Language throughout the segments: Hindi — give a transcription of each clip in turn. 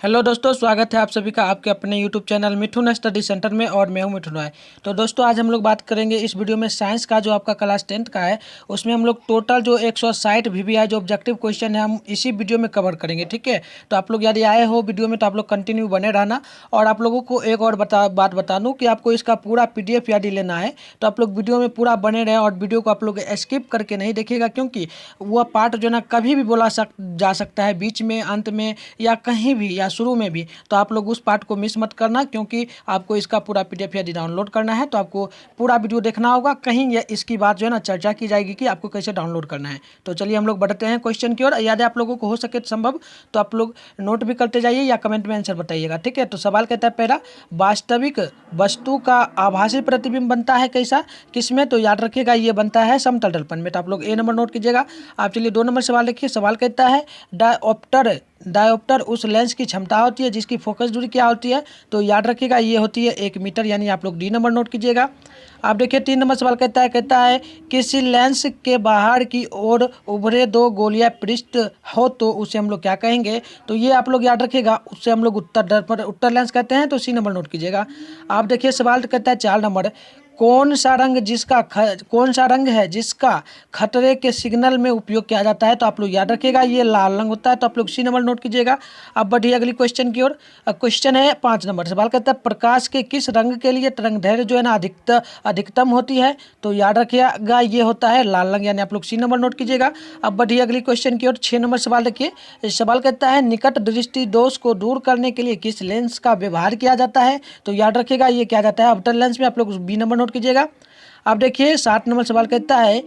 हेलो दोस्तों, स्वागत है आप सभी का आपके अपने YouTube channel Mithun study centre में। और मैं हूं मिठुन राय। तो दोस्तों, आज हम लोग बात करेंगे इस वीडियो में साइंस का, जो आपका क्लास 10th का है, उसमें हम लोग टोटल जो 160 VBI जो ऑब्जेक्टिव क्वेश्चन है हम इसी वीडियो में कवर करेंगे। ठीक है, तो आप लोग यदि आए हो वीडियो में तो आप लोग कंटिन्यू बने रहना। और आप लोगों को एक और बात बता दूँ कि आपको इसका पूरा PDF यदि लेना है तो आप लोग वीडियो में पूरा बने रहें और वीडियो को आप लोग स्किप करके नहीं देखिएगा, क्योंकि वह पार्ट जो है ना कभी भी जा सकता है, बीच में, अंत में, या कहीं भी, या शुरू में भी। तो आप लोग उस पार्ट को मिस मत करना, क्योंकि आपको इसका पूरा PDF यदि डाउनलोड करना है तो आपको पूरा वीडियो देखना होगा। कहीं ये इसकी बात जो है ना चर्चा की जाएगी कि आपको कैसे डाउनलोड करना है। तो चलिए हम लोग बढ़ते हैं क्वेश्चन की ओर। याद है आप लोगों को हो सके संभव तो आप लोग नोट भी करते जाइए या कमेंट में आंसर बताइएगा। ठीक है, तो सवाल कहता है पहला, वास्तविक वस्तु का आभासी प्रतिबिंब बनता है कैसा, किसमें? तो याद रखिएगा ये बनता है समतल दर्पण में। तो आप लोग A नंबर नोट कीजिएगा। आप चलिए 2 नंबर सवाल देखिए। सवाल कहता है डायोप्टर उस लेंस की क्षमता होती है जिसकी फोकस दूरी क्या होती है। तो याद रखिएगा ये होती है 1 मीटर, यानी आप लोग D नंबर नोट कीजिएगा। आप देखिए 3 नंबर सवाल कहता है किसी लेंस के बाहर की ओर उभरे 2 गोलियां पृष्ठ हो तो उसे हम लोग क्या कहेंगे। तो ये आप लोग याद रखिएगा, उससे हम लोग उत्तर लेंस कहते हैं। तो C नंबर नोट कीजिएगा। आप देखिए सवाल कहता है 4 नंबर, कौन सा रंग है जिसका खतरे के सिग्नल में उपयोग किया जाता है। तो आप लोग याद रखिएगा ये लाल रंग होता है। तो आप लोग C नंबर नोट कीजिएगा। अब बढ़िए अगली क्वेश्चन की ओर। क्वेश्चन है 5 नंबर। सवाल कहता है प्रकाश के किस रंग के लिए तरंगदैर्घ्य जो है ना अधिकतम होती है। तो याद रखिएगा ये होता है लाल रंग, यानी आप लोग C नंबर नोट कीजिएगा। अब बढ़िए अगली क्वेश्चन की ओर। 6 नंबर सवाल देखिए। सवाल कहता है निकट दृष्टि दोष को दूर करने के लिए किस लेंस का व्यवहार किया जाता है। तो याद रखिएगा ये किया जाता है अवतल लेंस में। आप लोग B नंबर नोट कीजिएगा। अब देखिए 7 नंबर सवाल कहता है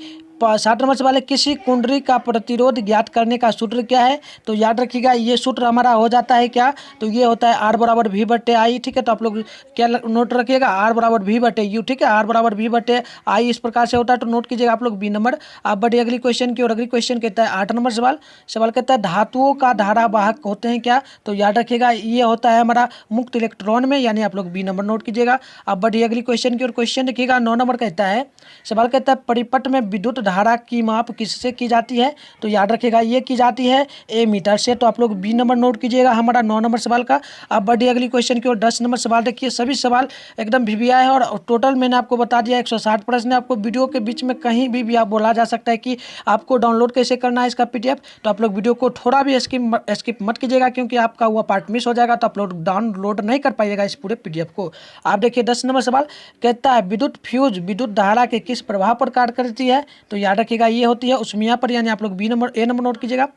7 नंबर सवाल है किसी कुंडली का प्रतिरोध ज्ञात करने का सूत्र क्या है। तो याद रखिएगा ये सूत्र हमारा हो जाता है क्या, तो ये होता है R बराबर V/I। ठीक है, तो आप लोग क्या नोट रखिएगा, R बराबर V/U। ठीक है, R बराबर V/I इस प्रकार से होता है। तो नोट कीजिएगा आप लोग B नंबर। आप बढ़िए अगली क्वेश्चन की और। अगली क्वेश्चन कहता है 8 नंबर सवाल कहता है धातुओं का धारावाहक होते हैं क्या। तो याद रखिएगा ये होता है हमारा मुक्त इलेक्ट्रॉन में, यानी आप लोग B नंबर नोट कीजिएगा। अब बढ़िए अगली क्वेश्चन की और। क्वेश्चन देखिएगा 9 नंबर कहता है, सवाल कहता है परिपथ में विद्युत धारा की माप किससे की जाती है। तो याद रखिएगा ये की जाती है A मीटर से। तो आप लोग B नंबर नोट कीजिएगा हमारा 9 नंबर सवाल का। अब बढ़िए अगली क्वेश्चन की और। 10 नंबर सवाल देखिए। सभी सवाल एकदम VBI है और टोटल मैंने आपको बता दिया 160 प्रश्न है। आपको वीडियो के बीच में कहीं भी आप बोला जा सकता है कि आपको डाउनलोड कैसे करना है इसका PDF। तो आप लोग वीडियो को थोड़ा भी स्किप मत कीजिएगा, क्योंकि आपका वो पार्ट मिस हो जाएगा तो आप लोग डाउनलोड नहीं कर पाइएगा इस पूरे PDF को। आप देखिए 10 नंबर सवाल कहता है विद्युत फ्यूज विद्युत धारा के किस प्रभाव पर कार्य करती है। तो याद रखिएगा ये होती है उष्मीय पर, यानी आप लोग A नंबर नोट कीजिएगा।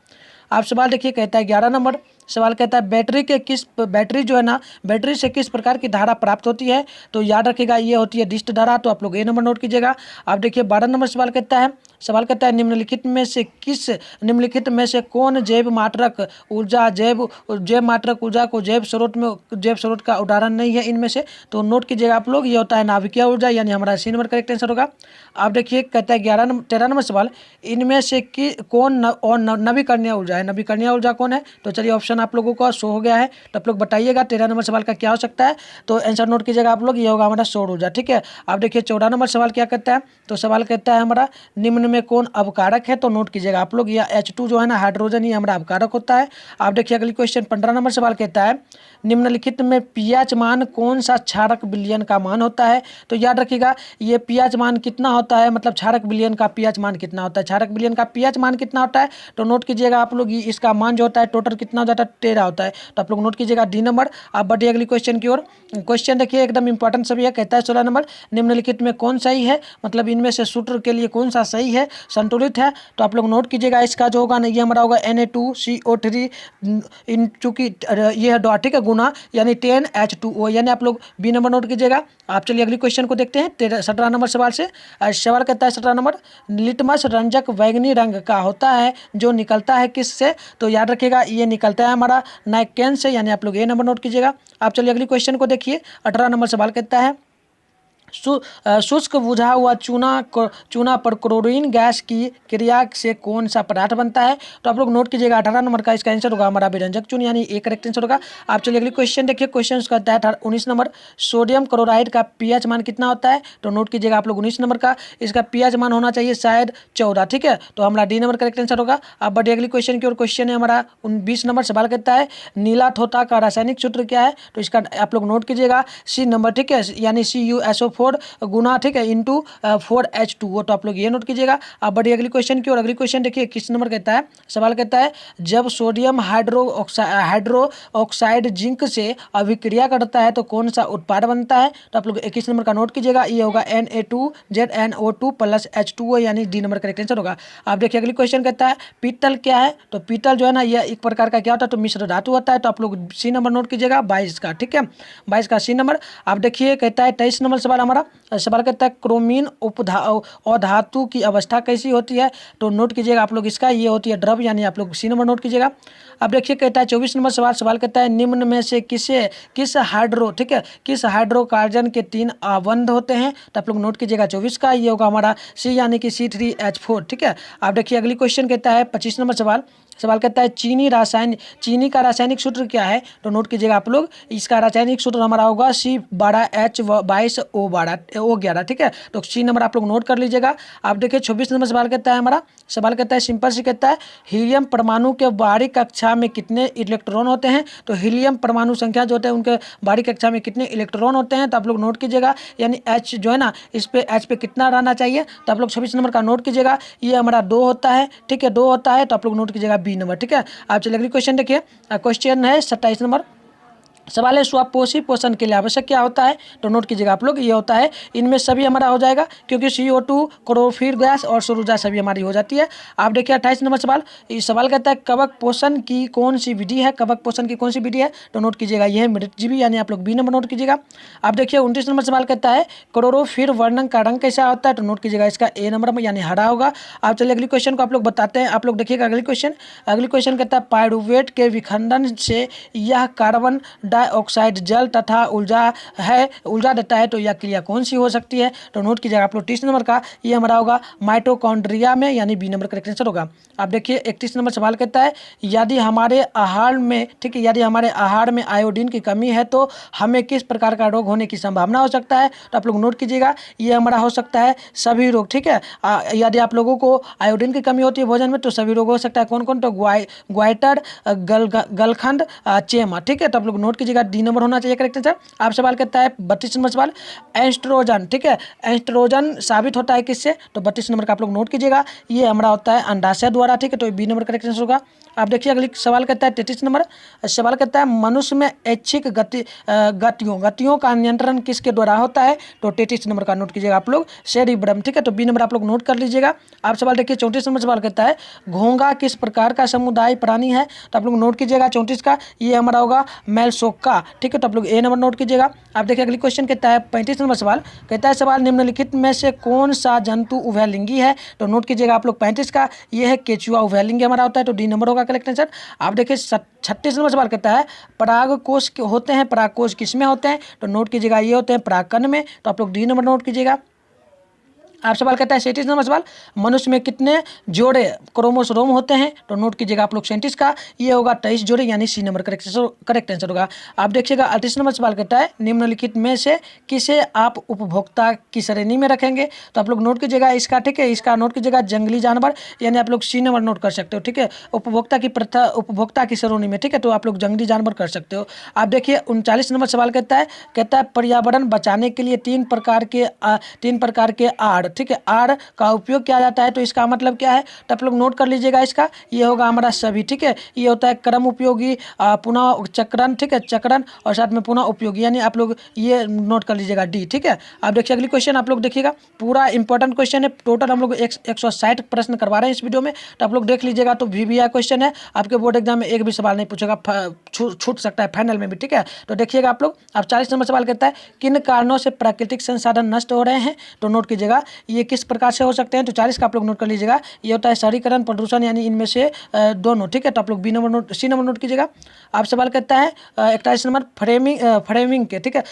आप सवाल देखिए कहता है 11 नंबर सवाल कहता है बैटरी जो है ना, बैटरी से किस प्रकार की धारा प्राप्त होती है। तो याद रखिएगा ये होती है डिस्ट धारा। तो आप लोग A नंबर नोट कीजिएगा। आप देखिए 12 नंबर सवाल कहता है निम्नलिखित में से कौन जैव मात्रक ऊर्जा को जैव स्रोत का उदाहरण नहीं है इनमें से। तो नोट कीजिएगा आप लोग ये होता है नाभिकीय ऊर्जा, यानी हमारा C नंबर करेक्ट आंसर होगा। आप देखिए कहता है 13 नंबर सवाल इनमें से कौन नवीकरणीय ऊर्जा है। नवीकरणीय ऊर्जा कौन है। तो चलिए ऑप्शन आप लोगों को शो हो गया है, तो आप लोग बताइएगा 13 नंबर सवाल का क्या हो सकता है। तो आंसर नोट कीजिएगा आप लोग, ये होगा हमारा सौर ऊर्जा। ठीक है, आप देखिए 14 नंबर सवाल क्या कहता है। तो सवाल कहता है हमारा निम्न में कौन अवकारक है। तो नोट कीजिएगा आप लोग, या H2 जो है ना हाइड्रोजन, ये हमारा अवकारक होता है। आप देखिए अगली क्वेश्चन 15 नंबर सवाल कहता है निम्नलिखित में pH मान कौन सा क्षारक विलयन का मान होता है। तो याद रखिएगा ये pH मान कितना होता है, मतलब क्षारक विलयन का pH मान कितना होता है, क्षारक विलयन का pH मान कितना होता है। तो नोट कीजिएगा आप लोग इसका मान जो होता है टोटल कितना हो जाता है 13 होता है। तो आप लोग नोट कीजिएगा D नंबर। आप बढ़िए अगली क्वेश्चन की ओर। क्वेश्चन देखिए एकदम इंपॉर्टेंट सभी है। कहता है 16 नंबर निम्नलिखित में कौन सही है, मतलब इनमें से सूत्र के लिए कौन सा सही है, संतुलित है। तो आप लोग नोट कीजिएगा इसका जो होगा ना ये हमारा होगा Na2CO3 चूंकि ये है ठीक है गुना, यानी 10H2O, यानी आप लोग B नंबर नोट कीजिएगा। आप चलिए अगली क्वेश्चन को देखते हैं 17 नंबर सवाल से। सवाल कहता है 17 नंबर लिटमस रंजक बैंगनी रंग का होता है जो निकलता है किससे। तो याद रखिएगा ये निकलता है हमारा नाइकेन से, यानी आप लोग A नंबर नोट कीजिएगा। आप चलिए अगली क्वेश्चन को देखिए। 18 नंबर सवाल कहता है शुष्क बुझा हुआ चूना पर क्लोरीन गैस की क्रिया से कौन सा पदार्थ बनता है? तो आप लोग नोट कीजिएगा 18 नंबर का इसका आंसर होगा हमारा व्यंजक चूर्ण, यानी एक करेक्ट आंसर होगा। आप चलिए अगली क्वेश्चन देखिए। क्वेश्चन का है 19 नंबर, सोडियम क्लोराइड का पीएच मान कितना होता है? तो नोट कीजिएगा आप लोग 19 नंबर का इसका पीएच मान होना चाहिए शायद 14, ठीक है। तो हमारा डी नंबर करेक्ट आंसर होगा। अब बढ़िए अगली क्वेश्चन की ओर। क्वेश्चन है हमारा 20 नंबर, सवाल कहता है नीला थोथा का रासायनिक सूत्र क्या है? तो इसका आप लोग नोट कीजिएगा सी नंबर, ठीक है, यानी CuSO4 गुना, ठीक है, इंटू 4H2O। तो आप लोग ये नोट कीजिएगा। अब बढ़िए अगली क्वेश्चन की ओर। अगली क्वेश्चन देखिए किस नंबर कहता है, सवाल कहता है जब सोडियम हाइड्रो ऑक्साइड जिंक से अभिक्रिया करता है तो कौन सा उत्पाद बनता है? तो आप लोग 21 नंबर का नोट कीजिएगा, ये होगा Na2ZnO2 प्लस H2O, यानी डी नंबर करेक्ट आंसर होगा। आप देखिए अगली क्वेश्चन कहता है पीतल क्या है? तो पीतल जो है ना, यह एक प्रकार का क्या होता है, तो मिश्र धातु होता है। तो आप लोग सी नंबर नोट कीजिएगा 22 का, ठीक है, 22 का सी नंबर। आप देखिए कहता है 23 नंबर सवाल हमारा, सवाल कहता है क्रोमीन अधातु की अवस्था कैसी होती है? तो नोट कीजिएगा आप लोग इसका, ये होती है द्रव, यानी आप लोग सी नंबर नोट कीजिएगा। अब देखिए कहता है 24 नंबर सवाल कहता है निम्न में से किस हाइड्रोकार्बन के 3 अबंध होते हैं? तो आप लोग नोट कीजिएगा 24 का, ये होगा हमारा सी, यानी कि C3H4, ठीक है। आप देखिए अगली क्वेश्चन कहता है 25 नंबर सवाल कहता है चीनी का रासायनिक सूत्र क्या है? तो नोट कीजिएगा आप लोग, इसका रासायनिक सूत्र हमारा होगा C12H22O11, ठीक है। तो सी नंबर आप लोग नोट कर लीजिएगा। आप देखिए 26 नंबर सवाल कहता है हमारा, सवाल कहता है सिंपल सी कहता है हीलियम परमाणु के बाहरी कक्षा में कितने इलेक्ट्रॉन होते हैं? तो हीलियम परमाणु संख्या जो होते हैं उनके बाहरी कक्षा में कितने इलेक्ट्रॉन होते हैं? तो आप लोग नोट कीजिएगा, यानी H जो है ना, इस पे H पे कितना रहना चाहिए? तो आप लोग 26 नंबर का नोट कीजिएगा, ये हमारा 2 होता है, ठीक है, 2 होता है। तो आप लोग नोट कीजिएगा बी नंबर, ठीक है। आप चलिए अगली क्वेश्चन देखिए। क्वेश्चन है 27 नंबर, सवाल है स्वापोषी पोषण के लिए आवश्यक क्या होता है? तो नोट कीजिएगा आप लोग, ये होता है इनमें सभी हमारा हो जाएगा, क्योंकि CO2 क्लोरोफिल गैस और सौर ऊर्जा सभी हमारी हो जाती है। आप देखिए 28 नंबर सवाल कहता है कवक पोषण की कौन सी विधि है? कवक पोषण की कौन सी विधि है? तो नोट कीजिएगा यह है मृतजीवी, यानी आप लोग बी नंबर नोट कीजिएगा। आप देखिए 29 नंबर सवाल कहता है क्लोरोफिल वर्णन का रंग कैसा होता है? तो नोट कीजिएगा इसका ए नंबर में, यानी हरा होगा। आप चलिए अगली क्वेश्चन को आप लोग बताते हैं। आप लोग देखिएगा अगली क्वेश्चन कहता है पायरुवेट के विखंडन से यह कार्बन डाइऑक्साइड जल तथा ऊर्जा देता है, तो यह क्रिया कौन सी हो सकती है? तो नोट कीजिएगा आप लोग 30 नंबर का, ये हमारा होगा माइटोकॉन्ड्रिया में, यानी बी नंबर करेक्ट आंसर होगा। आप देखिए 31 नंबर सवाल कहता है यदि हमारे आहार में, ठीक है, यदि हमारे आहार में आयोडीन की कमी है तो हमें किस प्रकार का रोग होने की संभावना हो सकता है? तो आप लोग नोट कीजिएगा, ये हमारा हो सकता है सभी रोग, ठीक है। यदि आप लोगों को आयोडीन की कमी होती है भोजन में तो सभी रोग हो सकता है। कौन कौन? तो ग्वाइटर, गलखंड, चेमा, ठीक है। तो आप लोग नोट कीजिएगा, डी नंबर होना चाहिए करेक्ट आंसर। आप सवाल कहता है 32 नंबर सवाल एस्ट्रोजन, ठीक है, एस्ट्रोजन साबित होता है किससे? तो 32 नंबर का आप लोग नोट कीजिएगा, ये हमारा होता है अंडाशय द्वारा, ठीक है। तो बी नंबर करेक्ट आंसर होगा। आप देखिए अगली सवाल कहता है 33 नंबर सवाल कहता है मनुष्य में ऐच्छिक गतियों का नियंत्रण किसके द्वारा होता है? तो 33 नंबर का नोट कीजिएगा आप लोग सेरिब्रम, ठीक है। तो बी नंबर आप लोग नोट कर लीजिएगा। आप सवाल देखिए 34 नंबर सवाल कहता है घोंघा किस प्रकार का समुदाय प्राणी है? तो आप लोग नोट कीजिएगा 34 का, ये हमारा होगा मेलसोक्का, ठीक है। तो आप लोग ए नंबर नोट कीजिएगा। आप देखिए अगली क्वेश्चन कहता है 35 नंबर सवाल कहता है सवाल निम्नलिखित में से कौन सा जंतु उभयलिंगी है? तो नोट कीजिएगा आप लोग 35 का, ये है केचुआ उभयलिंगी हमारा होता है। तो डी नंबर होगा करेक्ट आंसर। आप देखिए 36 नंबर सवाल कहता है परागकोश होते हैं, परागकोश किसमें होते हैं? तो नोट कीजिएगा ये होते हैं परागकण में। तो आप लोग डी नंबर नोट कीजिएगा। आप सवाल कहता है 37 नंबर सवाल मनुष्य में कितने जोड़े क्रोमोसोम होते हैं? तो नोट कीजिएगा आप लोग 37 का, ये होगा 23 जोड़े, यानी सी नंबर करेक्ट आंसर होगा। आप देखिएगा 38 नंबर सवाल कहता है निम्नलिखित में से किसे आप उपभोक्ता की श्रेणी में रखेंगे? तो आप लोग नोट कीजिएगा इसका, ठीक है, इसका नोट कीजिएगा जंगली जानवर, यानी आप लोग सी नंबर नोट कर सकते हो, ठीक है। उपभोक्ता की श्रेणी में, ठीक है, तो आप लोग जंगली जानवर कर सकते हो। आप देखिए 39 नंबर सवाल कहता है पर्यावरण बचाने के लिए तीन प्रकार के आड़, ठीक है, आड़ का उपयोग किया जाता है। तो इसका मतलब क्या है? तो आप लोग नोट कर लीजिएगा इसका, ये होगा हमारा सभी, ठीक है। ये होता है क्रम उपयोगी, पुनः चक्रण, ठीक है, चक्रण और साथ में पुनः उपयोगी, यानी आप लोग ये नोट कर लीजिएगा डी, ठीक है। आप देखिए अगली क्वेश्चन आप लोग देखिएगा, पूरा इंपॉर्टेंट क्वेश्चन है, टोटल हम लोग 160 प्रश्न करवा रहे हैं इस वीडियो में। तो आप लोग देख लीजिएगा, तो VBI क्वेश्चन है, आपके बोर्ड एग्जाम में एक भी सवाल नहीं पूछेगा, छूट सकता है फाइनल में भी, ठीक है। तो देखिएगा आप लोग, अब 40 नंबर सवाल कहता है किन कारणों से प्राकृतिक संसाधन नष्ट हो रहे हैं? तो नोट कीजिएगा ये किस प्रकार से हो सकते हैं, तो 40 का आप लोग नोट कर लीजिएगा। ये होता है शहरीकरण, प्रदूषण, यानी इनमें से दोनों, ठीक है। तो आप लोग सी नंबर नोट कीजिएगा। आप सवाल करता है 41 नंबर फ्रेमिंग के, ठीक है,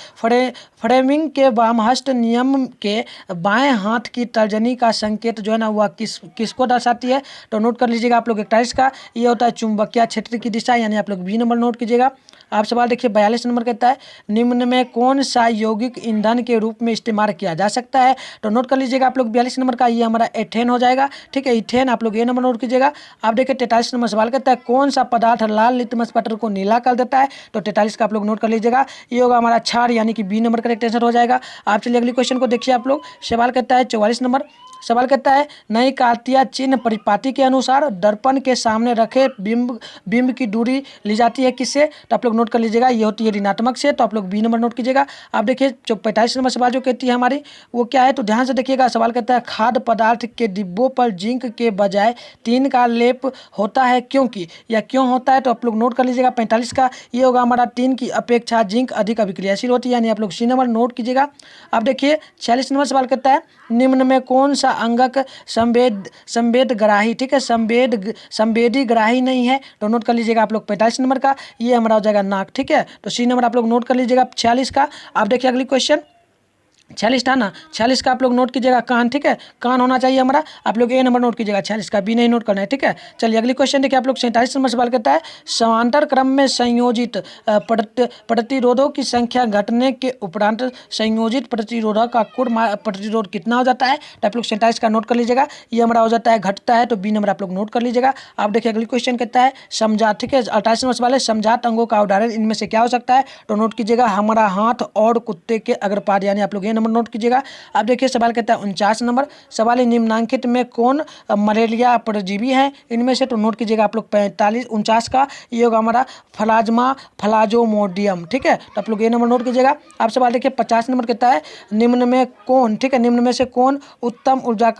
फ्रेमिंग के वामहस्त नियम के बाएं हाथ की तर्जनी का संकेत जो है ना वह किसको दर्शाती है, तो नोट कर लीजिएगा आप लोग 41 का। ये होता है चुंबकीय क्षेत्र की दिशा, यानी आप लोग बी नंबर नोट कीजिएगा। आप सवाल देखिए 42 नंबर कहता है निम्न में कौन सा यौगिक ईंधन के रूप में इस्तेमाल किया जा सकता है, तो नोट कर लीजिएगा आप लोग 42 नंबर का, ये हमारा एथेन हो जाएगा, ठीक है, इथेन। आप लोग ये नंबर नोट कीजिएगा। आप देखिए 43 नंबर सवाल कहता है कौन सा पदार्थ लाल लिटमस पत्र को नीला कर देता है, तो 43 का आप लोग नोट कर लीजिएगा। ये होगा हमारा क्षार, यानी कि बी नंबर करेक्ट आंसर हो जाएगा। आप चलिए अगली क्वेश्चन को देखिए आप लोग। सवाल कहता है 44 नंबर, सवाल कहता है नई कार्तीय चिन्ह परिपाटी के अनुसार दर्पण के सामने रखे बिंब की दूरी ली जाती है किससे, तो आप लोग नोट कर लीजिएगा, ये होती है ऋणात्मक से। तो आप लोग बी नंबर नोट कीजिएगा। आप देखिए जो 45 नंबर सवाल जो कहती है हमारी वो क्या है, तो ध्यान से देखिएगा। सवाल कहता है खाद्य पदार्थ के डिब्बों पर जिंक के बजाय टीन का लेप होता है क्योंकि, या क्यों होता है, तो आप लोग नोट कर लीजिएगा 45 का। ये होगा हमारा टीन की अपेक्षा जिंक अधिक अभिक्रियाशील होती है, यानी आप लोग सी नंबर नोट कीजिएगा। आप देखिए 46 नंबर सवाल कहता है निम्न में कौन सा अंगक संवेदग्राही, ठीक है, संवेदी ग्राही नहीं है, तो नोट कर लीजिएगा आप लोग 45 नंबर का। ये हमारा हो जाएगा नाक, ठीक है। तो सी नंबर आप लोग नोट कर लीजिएगा 46 का। आप देखिए अगली क्वेश्चन 46 था ना, 46 का आप लोग नोट कीजिएगा कान, ठीक है, कान होना चाहिए हमारा। आप लोग ए नंबर नोट कीजिएगा, 46 का बी नहीं नोट करना है, ठीक है। चलिए अगली क्वेश्चन देखिए आप लोग 47 नंबर सवाल करता है समांतर क्रम में संयोजित प्रतिरोधों की संख्या घटने के उपरांत संयोजित प्रतिरोधक का कुल प्रतिरोध कितना हो जाता है, तो आप लोग 47 का नोट कर लीजिएगा। ये हमारा हो जाता है घटता है, तो बी नंबर आप लोग नोट कर लीजिएगा। आप देखिए अगली क्वेश्चन कहता है समझात, ठीक है, 28 नंबर सवाल है समझात अंगों का उदाहरण इनमें से क्या हो सकता है, तो नोट कीजिएगा हमारा हाथ और कुत्ते के अग्रपाद, यानी आप लोग नंबर नोट कीजिएगा। आप देखिए सवाल कहता है 49 नंबर सवाल है निम्नांकित में कौन मलेरिया परजीवी है इनमें से, तो नोट कीजिएगा आप लोग 49 का। ये होगा हमारा फ्लाज्मामोडियम, ठीक है, तो आप लोग ये नंबर नोट कीजिएगा। आप सवाल देखिए 50 नंबर कहता है निम्न में कौन, ठीक है, निम्न में से कौन उत्तम ऊर्जा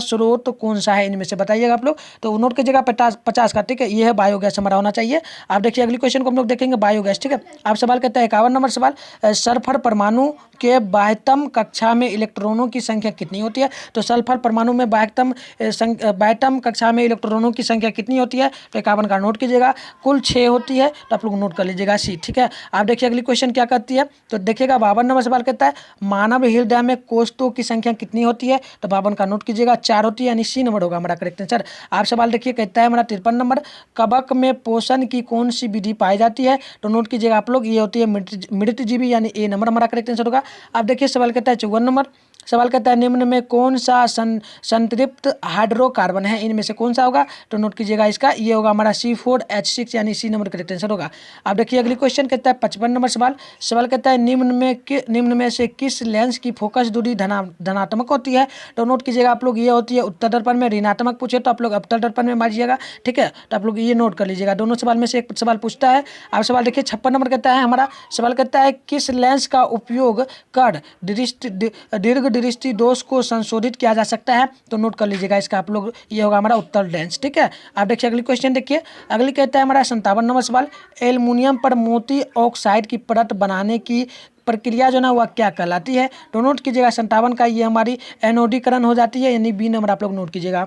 स्रोत कौन सा है इनमें से बताइएगा आप लोग, तो नोट कीजिएगा 50 का, ठीक है। ये है बायोगैस हमारा होना चाहिए। आप देखिए अगली क्वेश्चन को हम लोग देखेंगे बायोगैस, ठीक है। आप सवाल कहता है 51 नंबर सवाल सल्फर परमाणु के बाह्यतम कक्षा में इलेक्ट्रॉनों की संख्या कितनी होती है, तो सल्फर परमाणु में बाह्यतम कक्षा में इलेक्ट्रॉनों की संख्या कितनी होती है, तो 51 का नोट कीजिएगा। कुल 6 होती है, तो आप लोग नोट कर लीजिएगा सी, ठीक है। आप देखिए अगली क्वेश्चन क्या करती है, तो देखिएगा 52 नंबर सवाल कहता है मानव हृदय में कोष्ठों की संख्या कितनी होती है, तो 52 का नोट कीजिएगा 4 होती है, यानी सी नंबर होगा हमारा करेक्ट आंसर। आप सवाल देखिए कहता है हमारा 53 नंबर कवक में पोषण की कौन सी विधि पाई जाती है, तो नोट कीजिएगा आप लोग ये होती है मृतजीवी, यानी ए नंबर हमारा करेक्ट आंसर होगा। आप देखिए सवाल कहता है 54 नंबर सवाल कहता है निम्न में कौन सा संतृप्त हाइड्रोकार्बन है इनमें से कौन सा होगा, तो नोट कीजिएगा इसका, ये होगा हमारा C4H6, यानी सी नंबर करेक्ट आंसर होगा। आप देखिए अगली क्वेश्चन कहता है 55 नंबर सवाल कहता है निम्न में से किस लेंस की फोकस दूरी धनात्मक होती है, तो नोट कीजिएगा आप लोग ये होती है उत्तर दर्पण में, ऋणात्मक पूछे तो आप लोग अवतल दर्पण में मारिएगा, ठीक है। तो आप लोग ये नोट कर लीजिएगा, दोनों सवाल में से एक सवाल पूछता है। आप सवाल देखिए 56 नंबर कहता है हमारा सवाल कहता है किस लेंस का उपयोग कर दीर्घ दृष्टि दोष को संशोधित किया जा सकता है, तो नोट कर लीजिएगा इसका आप लोग, ये होगा हमारा उत्तर लेंस, ठीक है। आप देखिए अगली क्वेश्चन देखिए, अगली कहता है हमारा 57 नंबर सवाल एल्युमिनियम पर मोती ऑक्साइड की परत बनाने की प्रक्रिया जो ना वह क्या कहलाती है, तो नोट कीजिएगा 57 का, ये हमारी एनोडीकरण हो जाती है, यानी बी नंबर आप लोग नोट कीजिएगा।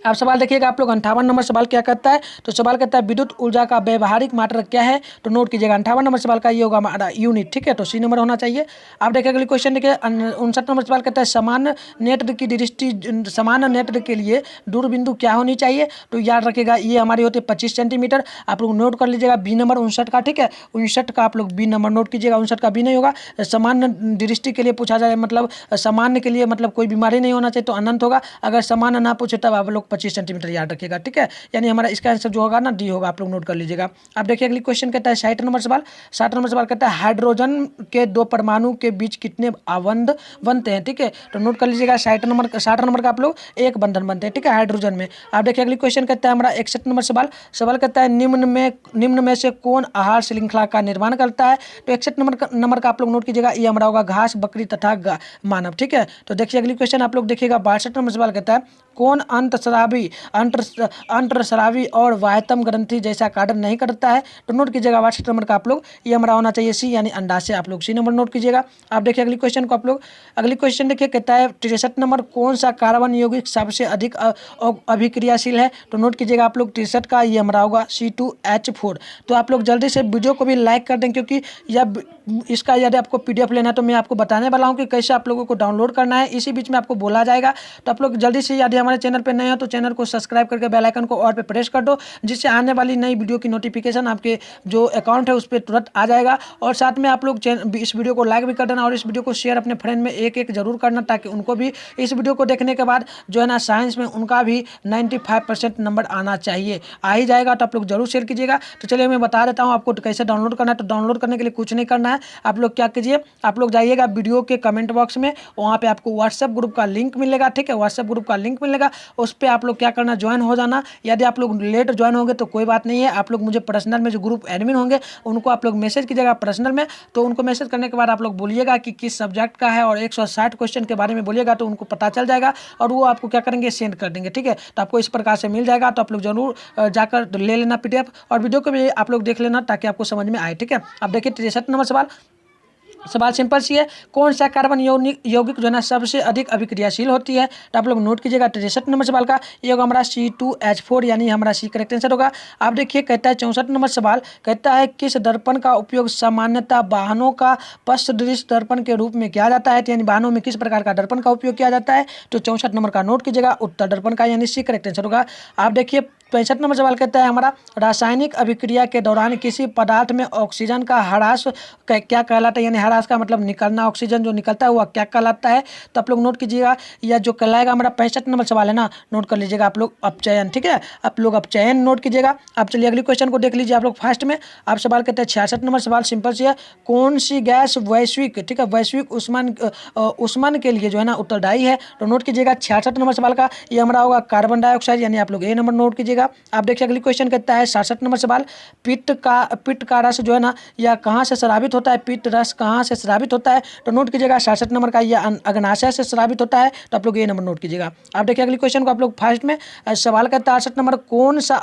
आप सवाल देखिएगा आप लोग 58 नंबर सवाल क्या करता है, तो सवाल कहता है विद्युत ऊर्जा का व्यवहारिक मात्रक क्या है, तो नोट कीजिएगा 58 नंबर सवाल का ये होगा हमारा यूनिट, ठीक है, तो सी नंबर होना चाहिए। आप देखिए अगली क्वेश्चन देखिए 59 नंबर सवाल कहता है सामान्य नेत्र के लिए दूर बिंदु क्या होनी चाहिए, तो याद रखिएगा ये हमारी होती है 25 सेंटीमीटर। आप लोग नोट कर लीजिएगा बी नंबर 59 का, ठीक है, 59 का आप लोग बी नंबर नोट कीजिएगा, 59 का बी नहीं होगा। सामान्य दृष्टि के लिए पूछा जाए, मतलब सामान्य के लिए मतलब कोई बीमारी नहीं होना चाहिए तो अनंत होगा, अगर सामान्य ना पूछे तब आप लोग 25 सेंटीमीटर याद रखिएगा, ठीक है, यानी हमारा इसका आंसर जो होगा ना डी होगा, आप लोग नोट कर लीजिएगा। आप देखिए अगली क्वेश्चन कहता है 60 नंबर सवाल कहता है हाइड्रोजन के 2 परमाणु के बीच कितने आबंध बनते हैं, ठीक है, तो नोट कर लीजिएगा 60 नंबर का आप लोग एक बंधन बनते हैं, ठीक है, हाइड्रोजन में। आप देखिए अगली क्वेश्चन कहता है हमारा 61 नंबर सवाल कहता है निम्न में से कौन आहार श्रृंखला का निर्माण करता है, तो 61 नंबर का आप लोग नोट कीजिएगा, ये हमारा होगा घास, बकरी तथा मानव, ठीक है। तो देखिए अगली क्वेश्चन आप लोग देखिएगा 62 नंबर सवाल कहता है कौन अंतः अंतरस्रावी और वायतम ग्रंथि जैसा कार्य नहीं करता है। तो नोट कीजिएगा 62 नंबर का आप लोग ये हमारा होना चाहिए सी यानी अंडाशय। आप लोग सी नंबर नोट कीजिएगा। आप देखिए अगली क्वेश्चन को आप लोग, अगली क्वेश्चन देखिए कहता है 63 नंबर कौन सा कार्बन यौगिक सबसे अधिक अभिक्रियाशील है। तो नोट कीजिएगा आप लोग 63 का ये हमारा होगा C2H4। तो आप लोग जल्दी से वीडियो को भी लाइक कर दें, क्योंकि यह इसका यदि आपको PDF लेना है तो मैं आपको बताने वाला हूँ कि कैसे आप लोगों को डाउनलोड करना है, इसी बीच में आपको बोला जाएगा। तो आप लोग जल्दी से यदि हमारे चैनल पर नए हो तो चैनल को सब्सक्राइब करके बेल आइकन को और पे प्रेस कर दो, जिससे आने वाली नई वीडियो की नोटिफिकेशन आपके जो अकाउंट है उस पर तुरंत आ जाएगा। और साथ में आप लोग इस वीडियो को लाइक भी कर देना और इस वीडियो को शेयर अपने फ्रेंड में एक एक जरूर करना, ताकि उनको भी इस वीडियो को देखने के बाद जो है ना साइंस में उनका भी 95% नंबर आना चाहिए, आ ही जाएगा। तो आप लोग जरूर शेयर कीजिएगा। तो चलिए मैं बता देता हूँ आपको कैसे डाउनलोड करना है। तो डाउनलोड करने के लिए कुछ नहीं करना है, आप लोग क्या कीजिए, आप लोग जाइएगा वीडियो के कमेंट बॉक्स में, वहाँ पे आपको व्हाट्सएप ग्रुप का लिंक मिलेगा। ठीक है, व्हाट्सएप ग्रुप का लिंक मिलेगा, उस पर आप लोग क्या करना, ज्वाइन हो जाना। यदि आप लोग लेट ज्वाइन होंगे तो कोई बात नहीं है, आप लोग मुझे पर्सनल में जो ग्रुप एडमिन होंगे उनको आप लोग मैसेज कीजिएगा पर्सनल में। तो उनको मैसेज करने के बाद आप लोग बोलिएगा कि किस सब्जेक्ट का है और 160 क्वेश्चन के बारे में बोलिएगा, तो उनको पता चल जाएगा और वो आपको क्या करेंगे, सेंड कर देंगे। ठीक है, तो आपको इस प्रकार से मिल जाएगा। तो आप लोग जरूर जाकर ले लेना PDF और वीडियो को भी आप लोग देख लेना, ताकि आपको समझ में आए। ठीक है, अब देखिए 63 नंबर सवाल सिंपल सी है, कौन सा कार्बन यौगिक जो है ना सबसे अधिक अभिक्रियाशील होती है। तो आप लोग नोट कीजिएगा 63 नंबर सवाल का ये होगा हमारा C2H4 यानी हमारा सी करेक्ट आंसर होगा। आप देखिए कहता है 64 नंबर सवाल कहता है किस दर्पण का उपयोग सामान्यतः वाहनों का पश्च दृश्य दर्पण के रूप में किया जाता है। यानी वाहनों में किस प्रकार का दर्पण का उपयोग किया जाता है। तो 64 नंबर का नोट कीजिएगा उत्तर दर्पण का यानी सी करेक्ट आंसर होगा। आप देखिए 65 नंबर सवाल कहता है हमारा रासायनिक अभिक्रिया के दौरान किसी पदार्थ में ऑक्सीजन का ह्रास क्या कहलाता है। यानी ह्रास का मतलब निकलना, ऑक्सीजन जो निकलता है वह क्या कहलाता है। तो आप लोग नोट कीजिएगा, या जो कहलाएगा हमारा 65 नंबर सवाल है ना, नोट कर लीजिएगा आप लोग अपचयन। ठीक है, आप लोग अपचयन नोट कीजिएगा। आप चलिए अगली क्वेश्चन को देख लीजिए आप लोग फास्ट में। आप सवाल कहते हैं 66 नंबर सवाल सिंपल सी है, कौन सी गैस वैश्विक, ठीक है, वैश्विक उष्मन के लिए जो है ना उत्तरदायी है। तो नोट कीजिएगा 66 नंबर सवाल का ये हमारा होगा कार्बन डाइऑक्साइड, यानी आप लोग ए नंबर नोट कीजिएगा। आप देखिए अगली क्वेश्चन कहता है 67 नंबर सवाल, पित्त का रस जो है ना यह कहाँ से स्रावित होता है। पित्त रस कहाँ से स्रावित होता है। तो नोट कीजिएगा 67 नंबर का यह अग्नाशय से स्रावित होता है। तो आप लोग ये नंबर नोट कीजिएगा। आप देखिए अगली क्वेश्चन को आप लोग फास्ट में सवाल कहता है 68 नंबर कौन सा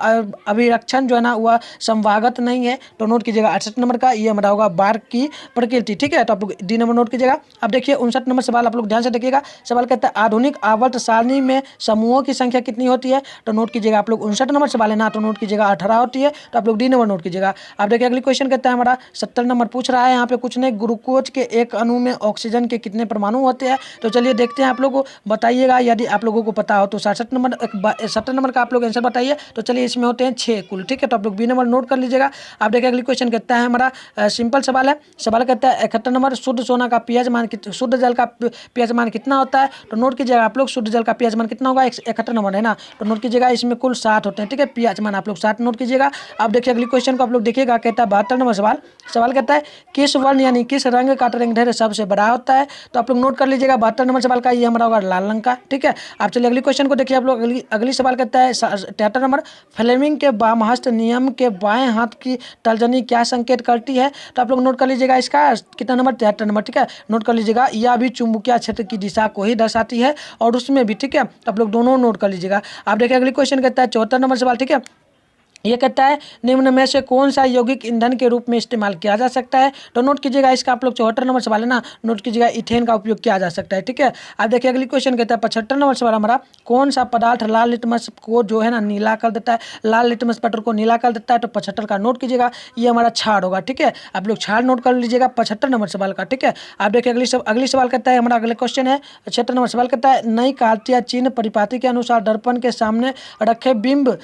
अभिरक्षण जो है ना वह संवागत नहीं है। तो नोट कीजिएगा 68 नंबर का ये हमारा होगा बार्क की प्रकृति। ठीक है, तो आप लोग डी नंबर नोट कीजिएगा। अब देखिए 59 नंबर सवाल आप लोग ध्यान से देखिएगा। सवाल कहता है आधुनिक आवर्त सारणी में समूहों की संख्या कितनी होती है। तो नोट कीजिएगा आप लोग 59 नंबर सवाल है ना, तो नोट कीजिएगा 18 होती है। तो आप लोग डी नंबर नोट कीजिएगा। आप देखिए अगली क्वेश्चन कहता है हमारा 70 नंबर पूछ रहा है यहाँ पे कुछ नहीं, ग्लूकोज के एक अणु में ऑक्सीजन के कितने परमाणु होते हैं। तो चलिए देखते हैं, आप लोगों को बताइएगा यदि आप लोगों को पता हो तो 67 नंबर 70 नंबर का आप लोग आंसर बताइए। तो चलिए इसमें होते हैं 6 कुल। ठीक है, तो आप लोग बी नंबर नोट कर लीजिएगा। आप देखिए अगली क्वेश्चन कहता है हमारा सिंपल सवाल है। सवाल कहता है 71 नंबर शुद्ध सोना का pH मान शुद्ध जल का pH मान कितना होता है। तो नोट कीजिएगा आप लोग शुद्ध जल का pH मान कितना होगा, 71 नंबर है ना। तो नोट कीजिएगा इसमें कुल 7 होते हैं। ठीक है, pH मान आप लोग 7 नोट कीजिएगा। आप देखिए अगली क्वेश्चन को आप लोग देखिएगा, कहता है 72 नंबर सवाल। सवाल कहता है किस वर्ण यानी किस रंग का तरंग दैर्घ्य सबसे बड़ा होता है। तो आप लोग नोट कर लीजिएगा 72 नंबर सवाल का ये हमारा होगा लाल रंग का। ठीक है, आप चलिए अगली क्वेश्चन को देखिए आप लोग। अगली सवाल कहता है 73 नंबर फ्लेमिंग के वामहस्त नियम के बाएं हाथ की तर्जनी क्या संकेत करती है। तो आप लोग नोट कर लीजिएगा इसका कितना नंबर, 73 नंबर। ठीक है, नोट कर लीजिएगा यह भी चुंबकीय क्षेत्र की दिशा को ही दर्शाती है और उसमें भी। ठीक है, तो आप लोग दोनों नोट कर लीजिएगा। आप देखिए अगली क्वेश्चन कहता है 74 नंबर सवाल। ठीक है, ये कहता है निम्न में से कौन सा यौगिक ईंधन के रूप में इस्तेमाल किया जा सकता है। तो नोट कीजिएगा इसका आप लोग 74 नंबर सवाल है ना, नोट कीजिएगा इथेन का उपयोग किया जा सकता है। ठीक है, आप देखिए अगली क्वेश्चन कहता है 75 नंबर सवाल हमारा कौन सा पदार्थ लाल लिटमस को जो है ना नीला कर देता है, लाल लिटमस पटर को नीला कर देता है। तो 75 का नोट कीजिएगा ये हमारा छाड़ होगा। ठीक है, आप लोग छाड़ नोट कर लीजिएगा 75 नंबर सवाल का। ठीक है, आप देखिए अगली सवाल कहता है हमारा अगला क्वेश्चन है 76 नंबर सवाल कहता है नई कार्तीय चिन्ह परिपाटी के अनुसार दर्पण के सामने रखे बिंब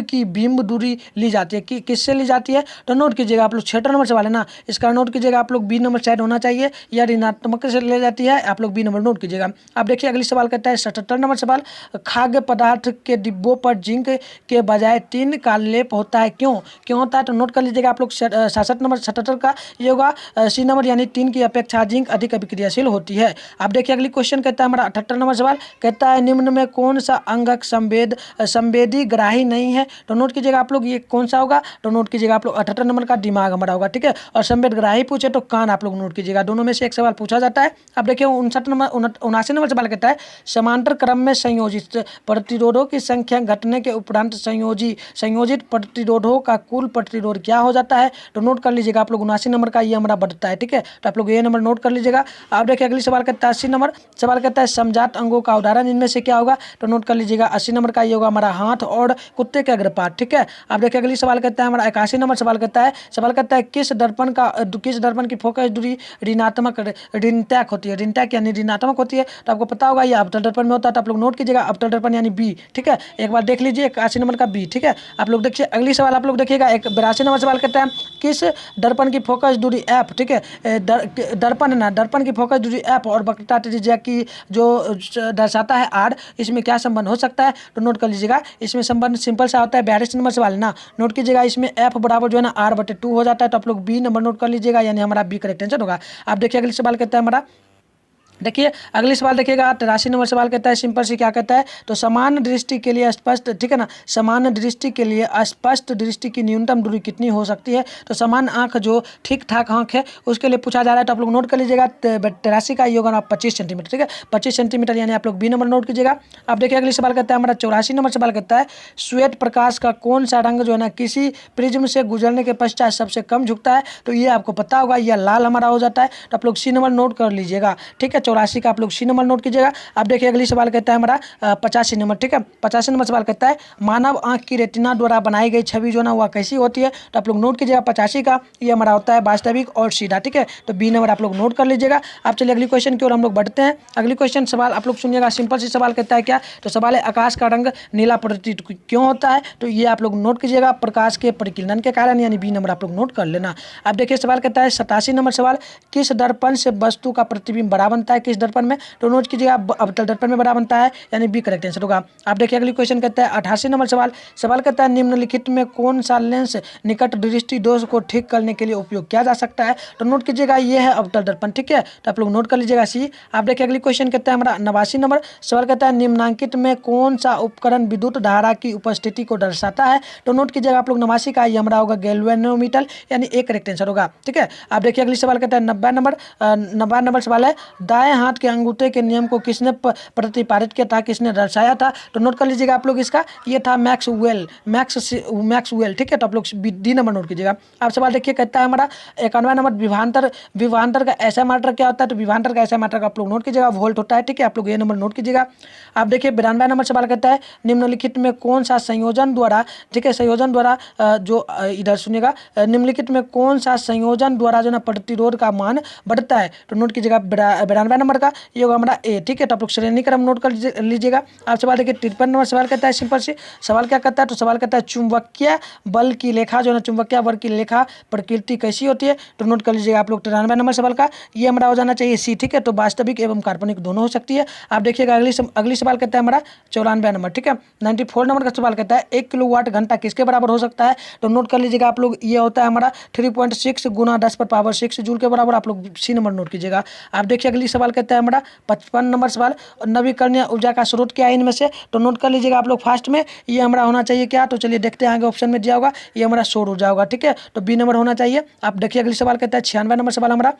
की बिंब दूरी ली जाती है कि किससे ली जाती है। तो नोट कीजिएगा आप लोग 76 नंबर सवाल है ना, इसका नोट कीजिएगा आप लोग बी नंबर शायद होना चाहिए, या ऋणात्मक से ले जाती है। आप लोग बी नंबर नोट कीजिएगा। आप देखिए अगली सवाल कहता है 77 नंबर सवाल खाद्य पदार्थ के डिब्बों पर जिंक के बजाय टिन का लेप होता है, क्यों होता है। तो नोट कर लीजिएगा आप लोग 67 नंबर 77 का ये होगा सी नंबर, यानी टिन की अपेक्षा जिंक अधिक अभिक्रियाशील होती है। आप देखिए अगली क्वेश्चन कहता है हमारा 78 नंबर सवाल कहता है निम्न में कौन सा अंगक संवेदी ग्राही नहीं है। तो नोट नोट कीजिएगा आप लोग ये कौन सा होगा, तो नोट कीजिएगा आप लोग 78 नंबर का दिमाग हमारा होगा, ठीक है। और संवेदग्राही पूछे तो कान आप लोग नोट कीजिएगा, दोनों में से एक सवाल पूछा जाता है। अब देखिए 79 नंबर सवाल कहता है समांतर क्रम में संयोजित प्रतिरोधों की संख्या घटने के उपरांत संयोजित प्रतिरोधों का कुल प्रतिरोध क्या हो जाता है, तो नोट कर लीजिएगा आप लोग 79 नंबर का ये हमारा बढ़ता है, ठीक है। तो आप लोग ये नंबर नोट कर लीजिएगा। अब देखिए अगली सवाल कहता है 80 नंबर सवाल कहता है समजात अंगों का उदाहरण इनमें से क्या होगा, तो नोट कर लीजिएगा 80 नंबर का ये होगा हमारा हाथ और कुत्ते के अग्रपाट, ठीक है। अब देखिए अगली सवाल कहता है हमारा 81 नंबर सवाल कहता है किस दर्पण की फोकस दूरी ऋणात्मक ऋणत्याक होती है, ऋणत्याक यानी ऋणात्मक होती है, तो आपको पता होगा ये अवतल दर्पण में होता है, तो आप लोग नोट कीजिएगा अवतल दर्पण यानी बी, ठीक है। एक बार देख लीजिए 81 नंबर का बी, ठीक है। आप लोग देखिए अगली सवाल आप लोग देखिएगा 82 नंबर सवाल कहता है किस दर्पण की फोकस दूरी एफ, ठीक है, दर्पण की फोकस दूरी एफ और वक्रता त्रिज्या की जो दर्शाता है आर, इसमें क्या संबंध हो सकता है, तो नोट कर लीजिएगा। इसमें संबंध सिंपल सा होता है, 42 नंबर सवाल ना, नोट कीजिएगा इसमें एफ बराबर जो है ना r/2 हो जाता है, तो आप लोग बी नंबर नोट कर लीजिएगा, यानी हमारा बी करेक्ट आंसर होगा। आप देखिए अगली सवाल कहता है हमारा, देखिए अगली सवाल देखिएगा 83 नंबर सवाल कहता है सिंपल से क्या कहता है, तो समान दृष्टि के लिए स्पष्ट, ठीक है ना, समान दृष्टि के लिए स्पष्ट दृष्टि की न्यूनतम दूरी कितनी हो सकती है, तो समान आंख जो ठीक ठाक आंख है उसके लिए पूछा जा रहा है, तो आप लोग नोट कर लीजिएगा 83 का ये होगा 25 सेंटीमीटर, ठीक है, 25 सेंटीमीटर, यानी आप लोग बी नंबर नोट कीजिएगा। अब देखिए अगली सवाल कहता है हमारा 84 नंबर सवाल कहता है श्वेत प्रकाश का कौन सा रंग जो है ना किसी प्रिज्म से गुजरने के पश्चात सबसे कम झुकता है, तो ये आपको पता होगा यह लाल हमारा हो जाता है, तो आप लोग सी नंबर नोट कर लीजिएगा, ठीक है। 84 का आप लोग सी नंबर नोट कीजिएगा। अब देखिए अगली सवाल कहता है हमारा 85 नंबर, ठीक है, 85 नंबर सवाल कहता है मानव आंख की रेटिना द्वारा बनाई गई छवि जो ना वह कैसी होती है, तो आप लोग नोट कीजिएगा 85 का ये हमारा होता है वास्तविक और सीधा, ठीक है, तो बी नंबर आप लोग नोट कर लीजिएगा। अब चलिए अगली क्वेश्चन की ओर हम लोग बढ़ते हैं। अगली क्वेश्चन सवाल आप लोग सुनिएगा, सिंपल सी सवाल कहता है क्या, तो सवाल है आकाश का रंग नीला प्रतीत क्यों होता है, तो ये आप लोग नोट कीजिएगा प्रकाश के परिकीर्णन के कारण, यानी बी नंबर आप लोग नोट कर लेना। अब देखिए सवाल कहता है 87 नंबर सवाल किस दर्पण से वस्तु का प्रतिबिंब बड़ा बनता है, किस दर्पण में, तो नोट कीजिएगा अवतल दर्पण में बड़ा बनता है, यानी बी करेक्ट आंसर होगा। आप देखिए अगली क्वेश्चन कहता है 88 नंबर सवाल कहता है निम्नलिखित में कौन सा लेंस निकट दृष्टि दोष को ठीक करने के लिए उपयोग किया जा सकता है, तो नोट कीजिएगा ये है अवतल दर्पण, ठीक है, तो आप लोग नोट कर लीजिएगा सी। आप देखिए अगली क्वेश्चन कहता है हमारा 89 नंबर सवाल कहता है निम्नांकित में कौन सा उपकरण विद्युत धारा की उपस्थिति को दर्शाता है, तो नोट कीजिएगा आप लोग 89 का ये हमारा होगा गैल्वेनोमीटर, यानी एक करेक्ट आंसर होगा, ठीक है। आप देखिए अगली सवाल कहता है 90 नंबर सवाल है दाएं हाथ के अंगूठे के नियम को किसने प्रतिपादित किया था, किसने दर्शाया था, तो नोट कर लीजिएगा आप लोग इसका ये था मैक्सवेल, ठीक है, तो आप लोग डी नंबर नोट कीजिएगा। आप सवाल देखिए कहता है हमारा 91 नंबर विभवांतर का ऐसा मात्रा क्या होता है, तो विभवांतर का ऐसा मात्रा का आप लोग नोट कीजिएगा वोल्ट होता है, ठीक है, आप लोग ये नंबर नोट कीजिएगा। आप देखिए 92 नंबर सवाल कहता है निम्नलिखित में कौन सा संयोजन द्वारा, ठीक है, संयोजन द्वारा जो इधर सुनिएगा निम्नलिखित में कौन सा संयोजन द्वारा जो ना प्रतिरोध का मान बढ़ता है, तो नोट कीजिएगा 92 नंबर का ये होगा हमारा ए, ठीक है, तो आप लोग श्रेणी क्रम नोट कर लीजिएगा। आप सवाल देखिए 53 नंबर सवाल कहता है सिंपल से सवाल क्या कहता है, तो सवाल कहता है चुंबकीय बल की लेखा जो है चुंबकीय बल की लेखा प्रकृति कैसी होती है, तो नोट कर लीजिएगा आप लोग 93 नंबर सवाल का ये हमारा हो जाना चाहिए सी, ठीक है, तो वास्तविक एवं काल्पनिक दोनों हो सकती है। आप देखिएगा अगली सवाल कहता है हमारा 94 नंबर, ठीक है। 94 नंबर का सवाल कहता है 1 किलोवाट घंटा किसके बराबर हो सकता है, तो नोट कर लीजिएगा आप लोग ये होता है हमारा 3.6 गुना 10⁻6 जूल के बराबर, आप लोग सी नंबर नोट कीजिएगा। आप देखिए अगली सवाल कहता है हमारा 55 नंबर सवाल नवीकरणीय ऊर्जा का स्रोत क्या है इनमें से, तो नोट कर लीजिएगा आप लोग फास्ट में ये हमारा होना चाहिए क्या, तो चलिए देखते हैं आगे ऑप्शन में दिया होगा ये हमारा सौर ऊर्जा होगा, ठीक है, तो बी नंबर होना चाहिए। आप देखिए अगली सवाल कहता है 96 नंबर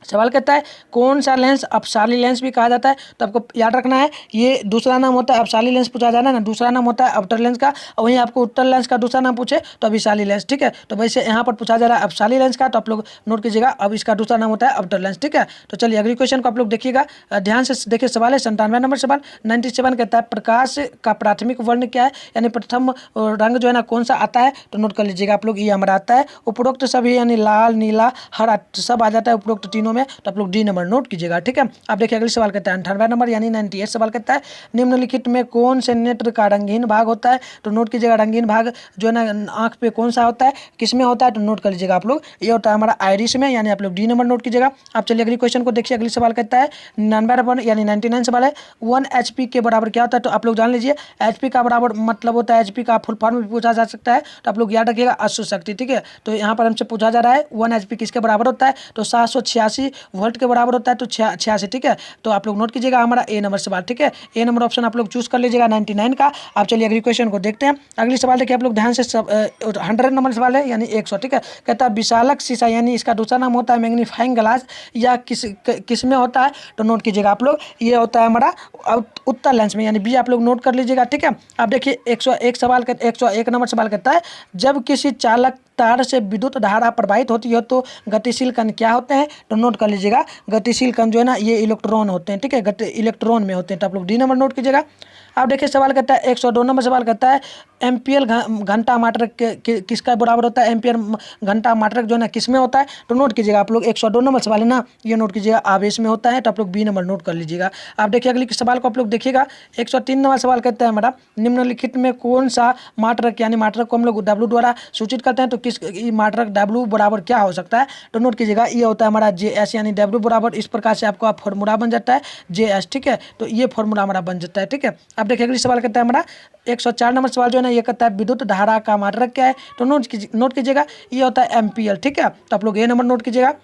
सवाल कहता है कौन सा लेंस अपसारी लेंस भी कहा जाता है, तो आपको याद रखना है ये दूसरा नाम होता है अपसारी लेंस पूछा जाना है ना, दूसरा नाम होता है अवतल लेंस का, और वहीं आपको उत्तल लेंस का दूसरा नाम पूछे तो अभिसारी लेंस, ठीक है, तो वैसे यहाँ पर पूछा जा रहा है अपसारी लेंस का, तो आप लोग नोट कीजिएगा अब इसका दूसरा नाम होता है अवतल लेंस, ठीक है। तो चलिए अगली क्वेश्चन को आप लोग देखिएगा ध्यान से देखिए, सवाल है 97 नंबर सवाल 97 कहता है प्रकाश का प्राथमिक वर्ण क्या है, यानी प्रथम रंग जो है ना कौन सा आता है, तो नोट कर लीजिएगा आप लोग ये हमारा आता है उपरोक्त सभी, यानी लाल नीला हरा सब आ जाता है उपरोक्त तीनों में, तो आप लोग डी नंबर नोट कीजिएगा, ठीक है। आप देखिए अगली सवाल कहता है 98 नंबर यानी 98 सवाल कहता है निम्नलिखित में कौन से नेत्र का रंगीन भाग होता है, तो नोट कीजिएगा रंगीन भाग जो है ना आंख पे कौन सा होता है, किसमें होता है, तो नोट कर लीजिएगा आप लोग ये होता है हमारा आइरिस में, यानी आप लोग डी नंबर नोट कीजिएगा। आप चलिए अगली क्वेश्चन को देखिए, अगली सवाल कहता है 99 यानी 99 सवाल है 1 HP के बराबर क्या होता है, तो आप लोग जान लीजिए HP का बराबर मतलब होता है HP का फुल फॉर्म भी पूछा जा सकता है, तो आप लोग याद रखिएगा अश्व शक्ति, ठीक है, तो यहाँ पर हमसे पूछा जा रहा है 1 HP किसके बराबर होता है, तो 786 86 वोल्ट के बराबर होता है तो 86, ठीक है। तो आप लोग नोट कीजिएगा हमारा ए नंबर सवाल, ठीक है। ए नंबर ऑप्शन आप लोग चूज कर लीजिएगा 99 का। आप चलिए अगली क्वेश्चन को देखते हैं। अगली सवाल देखिए आप लोग ध्यान से, 100 नंबर सवाल है यानी 100, ठीक है। कहता है विशालक शीशा यानी इसका दूसरा नाम होता है मैग्नीफाइंग ग्लास, या किस में होता है, तो नोट कीजिएगा आप लोग, ये होता है हमारा उत्तर लेंस में, यानी बी आप लोग नोट कर लीजिएगा, ठीक है। आप देखिए 101 सवाल 101 नंबर सवाल कहता है जब किसी चालक तार से विद्युत धारा प्रवाहित होती है तो गतिशील कण क्या होते हैं, तो नोट कर लीजिएगा गतिशील कण जो है ना ये इलेक्ट्रॉन होते हैं, ठीक है, इलेक्ट्रॉन में होते हैं। तो आप लोग डी नंबर नोट कीजिएगा। आप देखिए सवाल कहता है 102 नंबर सवाल कहता है एम्पियर घंटा मात्रक किसका बराबर होता है, एम्पियर घंटा मात्रक जो है ना किस में होता है, तो नोट कीजिएगा आप लोग 102 नंबर सवाल है ना, ये नोट कीजिएगा आवेश में होता है। तो आप लोग बी नंबर नोट कर लीजिएगा। आप देखिए अगली सवाल को आप लोग देखिएगा 103 नंबर सवाल कहता है हमारा निम्नलिखित में कौन सा मात्रक, यानी मात्रक को हम लोग W द्वारा सूचित करते हैं, तो किस मात्रक W बराबर क्या हो सकता है, तो नोट कीजिएगा ये होता है हमारा JS, यानी W बराबर इस प्रकार से आपको फॉर्मूला बन जाता है JS, ठीक है। तो ये फॉर्मूला हमारा बन जाता है, ठीक है। अब देखिए अगली सवाल कहता है हमारा 104 नंबर सवाल जो है ना ये कहता है विद्युत धारा का मात्रक क्या है, तो नोट कीजिएगा ये होता है एम्पियर, ठीक है। तो आप लोग ये नंबर नोट कीजिएगा।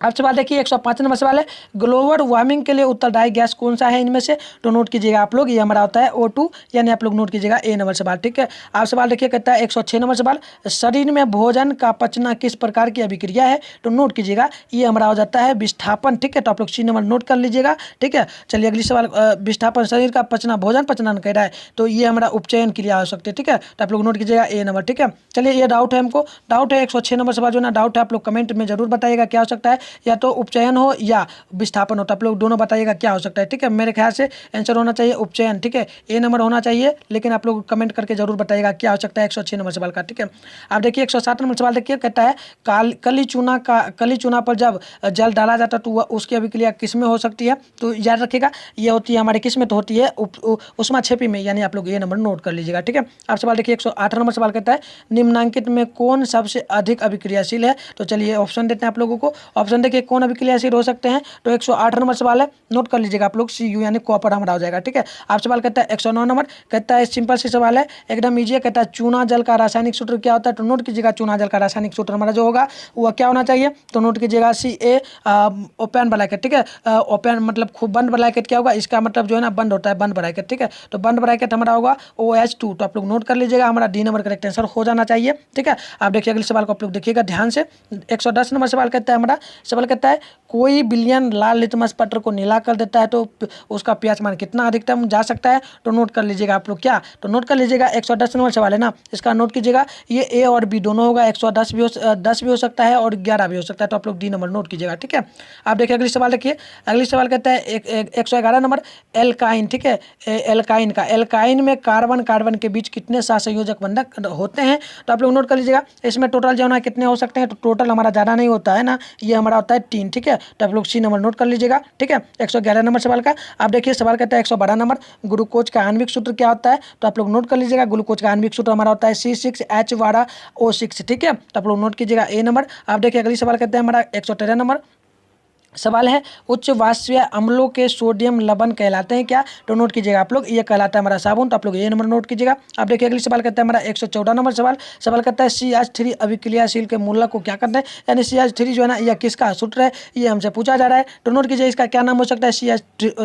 अब सवाल देखिए 105 नंबर सवाल है ग्लोबल वार्मिंग के लिए उत्तरदायी गैस कौन सा है इनमें से, तो नोट कीजिएगा आप लोग ये हमारा होता है O2, यानी आप लोग नोट कीजिएगा ए नंबर सवाल, ठीक है। आप सवाल देखिए कहता है 106 नंबर सवाल शरीर में भोजन का पचना किस प्रकार की अभिक्रिया है, तो नोट कीजिएगा ये हमारा हो जाता है विस्थापन, ठीक है। तो आप लोग सी नंबर नोट कर लीजिएगा, ठीक है। चलिए अगली सवाल विस्थापन शरीर का पचना भोजन पचना कह रहा है, तो ये हमारा उपचयन क्रिया हो सकती है, ठीक है। तो आप लोग नोट कीजिएगा ए नंबर, ठीक है। चलिए ये डाउट है हमको, डाउट है 106 नंबर सवाल जो ना डाउट है आप लोग कमेंट में जरूर बताइएगा क्या हो सकता है, या तो उपचयन हो या विस्थापन हो, तो आप लोग दोनों बताइएगा क्या हो सकता है, ठीक है। मेरे ख्याल से आंसर होना चाहिए उपचयन, ठीक है, ए नंबर होना चाहिए, लेकिन आप लोग कमेंट करके जरूर बताइएगा क्या हो सकता है 106 नंबर सवाल का, ठीक है। आप देखिए 107 नंबर सवाल देखिए कहता है कली चूना पर जब जल डाला जाता है तो वह उसकी अभिक्रिया किस में हो सकती है, तो याद रखिएगा ये होती है हमारे किस में, तो होती है उष्माक्षेपी में, यानी आप लोग ये नंबर नोट कर लीजिएगा, ठीक है। आप सवाल देखिए 108 नंबर सवाल कहता है निम्नांकित में कौन सबसे अधिक अभिक्रियाशील है, तो चलिए ऑप्शन देते हैं आप लोगों को। ऑप्शन देखिए कौन अभिक्रियाशील हो सकते हैं, तो 108 नंबर सवाल है, नोट कर लीजिएगा आप लोग Cu यानी कॉपर हमारा हो जाएगा, ठीक है। आप सवाल कहता है 109 नंबर कहता है सिंपल सी सवाल है एकदम इजी है, कहता है चूना जल का रासायनिक सूत्र क्या होता है, तो नोट कीजिएगा चूना जल का रासायनिक सूत्र हमारा जो होगा वह क्या होना चाहिए, तो नोट कीजिएगा Ca ओपन ब्रैकेट, ठीक है। ओपन मतलब खूब बंद ब्रैकेट क्या होगा, इसका मतलब जो है ना बंद होता है बंद ब्रैकेट, ठीक है। तो बंद ब्रैकेट हमारा होगा OH2, तो आप लोग नोट कर लीजिएगा हमारा डी नंबर करेक्ट आंसर हो जाना चाहिए, ठीक है। आप देखिए अगले सवाल को आप लोग देखिएगा ध्यान से 110 नंबर सवाल कहता है हमारा सवाल कहता है कोई बिलियन लाल लिटमस पत्र को नीला कर देता है तो उसका pH मान कितना अधिकतम जा सकता है, तो नोट कर लीजिएगा आप लोग क्या, तो नोट कर लीजिएगा 110 नंबर सवाल है ना, इसका नोट कीजिएगा ये ए और बी दोनों होगा, 110 भी हो सकता है और 11 भी हो सकता है, तो आप लोग डी नंबर नोट कीजिएगा, ठीक है। आप देखिए अगली सवाल देखिए अगली सवाल कहता है 111 नंबर एल्काइन, ठीक है। एल्काइन में कार्बन के बीच कितने सहसंयोजक बंधक होते हैं, तो आप लोग नोट कर लीजिएगा। इसमें टोटल जो है कितने हो सकते हैं, तो टोटल हमारा ज़्यादा नहीं होता है ना, ये हमारा होता है 3, ठीक है। तो आप लोग सी नंबर नोट कर लीजिएगा, ठीक है। 111 नंबर सवाल का आप देखिए सवाल कहता है 112 नंबर ग्लूकोज का आणविक सूत्र क्या होता है, तो आप लोग नोट कर लीजिएगा ग्लूकोज का आणविक सूत्र हमारा होता है C6H12O6, ठीक है। तो आप लोग नोट कीजिएगा ए नंबर। आप देखिए अगली सवाल कहते हैं हमारा 113 नंबर सवाल है उच्च वाष्पीय अम्लों के सोडियम लवण कहलाते हैं क्या, तो नोट कीजिएगा आप लोग ये कहलाता है हमारा साबुन, तो आप लोग ये नंबर नोट कीजिएगा। आप देखिए अगली सवाल कहता है हमारा 114 नंबर सवाल कहता है CH3 अभिक्रियाशील के मूलक को क्या करते हैं, यानी CH3 जो है ना यह किसका सूत्र है, ये हमसे पूछा जा रहा है, तो नोट कीजिए इसका क्या नाम हो सकता है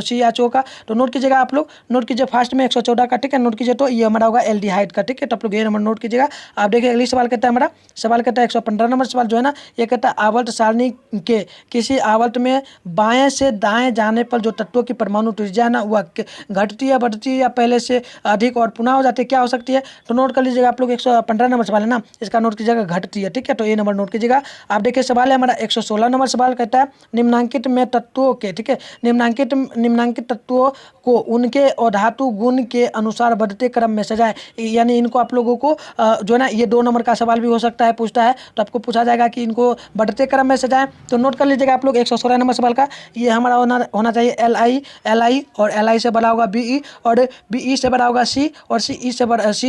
CHO का, तो नोट कीजिएगा आप लोग, नोट कीजिए फास्ट में 114 का, ठीक है। नोट कीजिए तो ये हमारा होगा एल्डिहाइड का, ठीक है। तो आप लोग ये नंबर नोट कीजिएगा। आप देखिए अगली सवाल कहता है हमारा सवाल कहता है 115 नंबर सवाल जो है ना ये कहता है आवर्त सारणी के किसी आवर्त में बाएं से दाएं जाने पर जो तत्वों की परमाणु ऊर्जा है ना वह घटती है बढ़ती है या पहले से अधिक और पुनः हो जाती है, क्या हो सकती है, तो नोट कर लीजिएगा आप लोग 115 नंबर सवाल है ना, इसका नोट कीजिएगा घटती है, ठीक है। तो ये नंबर नोट कीजिएगा। आप देखिए सवाल है हमारा 116 नंबर सवाल कहता है निम्नांकित में तत्वों के, ठीक है, निम्नांकित तत्वों को उनके और धातु गुण के अनुसार बढ़ते क्रम में सजाएं, यानी इनको आप लोगों को जो है ना ये 2 नंबर का सवाल भी हो सकता है पूछता है, तो आपको पूछा जाएगा कि इनको बढ़ते क्रम में सजाएं, तो नोट कर लीजिएगा आप लोग 16 नंबर सवाल का, ये हमारा होना चाहिए LI और LI से बड़ा होगा BE और BE से बड़ा होगा C और C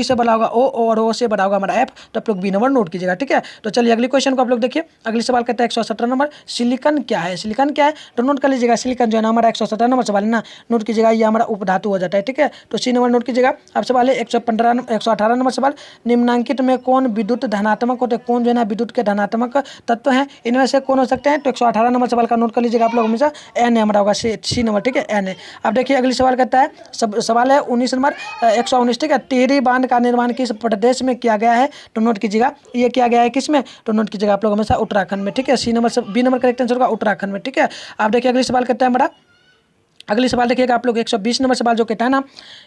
से बड़ा होगा O और O से बड़ा होगा हमारा F। तो आप लोग बी नंबर नोट कीजिएगा, ठीक है। तो चलिए अगली क्वेश्चन को आप लोग देखिए। अगली सवाल कहता है 117 नंबर, सिलिकॉन क्या है? सिलिकॉन क्या है तो नोट कर लीजिएगा। सिलिकॉन जो है ना हमारा 117 नंबर सवाल है ना, नोट कीजिएगा, ये हमारा उपधातु हो जाता है, ठीक है। तो C नंबर नोट कीजिएगा। अब सवाल है 118 नंबर सवाल, निम्नांकित में कौन विद्युत धनात्मक होते हैं? कौन जो है ना विद्युत के धनात्मक तत्व हैं, इनमें से कौन हो सकते हैं? तो 118 नंबर सवाल का नोट कर लीजिएगा आप लोग हमेशा। N हमारा होगा C नंबर, ठीक है, N है। अब देखिए अगली सवाल कहता है, सवाल है 19 नंबर 119, ठीक है। टिहरी बांध का निर्माण किस प्रदेश में किया गया है? तो नोट कीजिएगा, ये किया गया है किस में? तो नोट कीजिएगा आप लोग हमेशा उत्तराखंड में, ठीक है। बी नंबर करेक्ट आंसर होगा उत्तराखंड में, ठीक है। आप देखिए अगली सवाल कहता है हमारा, अगली सवाल देखिएगा आप लोग 120 नंबर सवाल जो कहता है ना,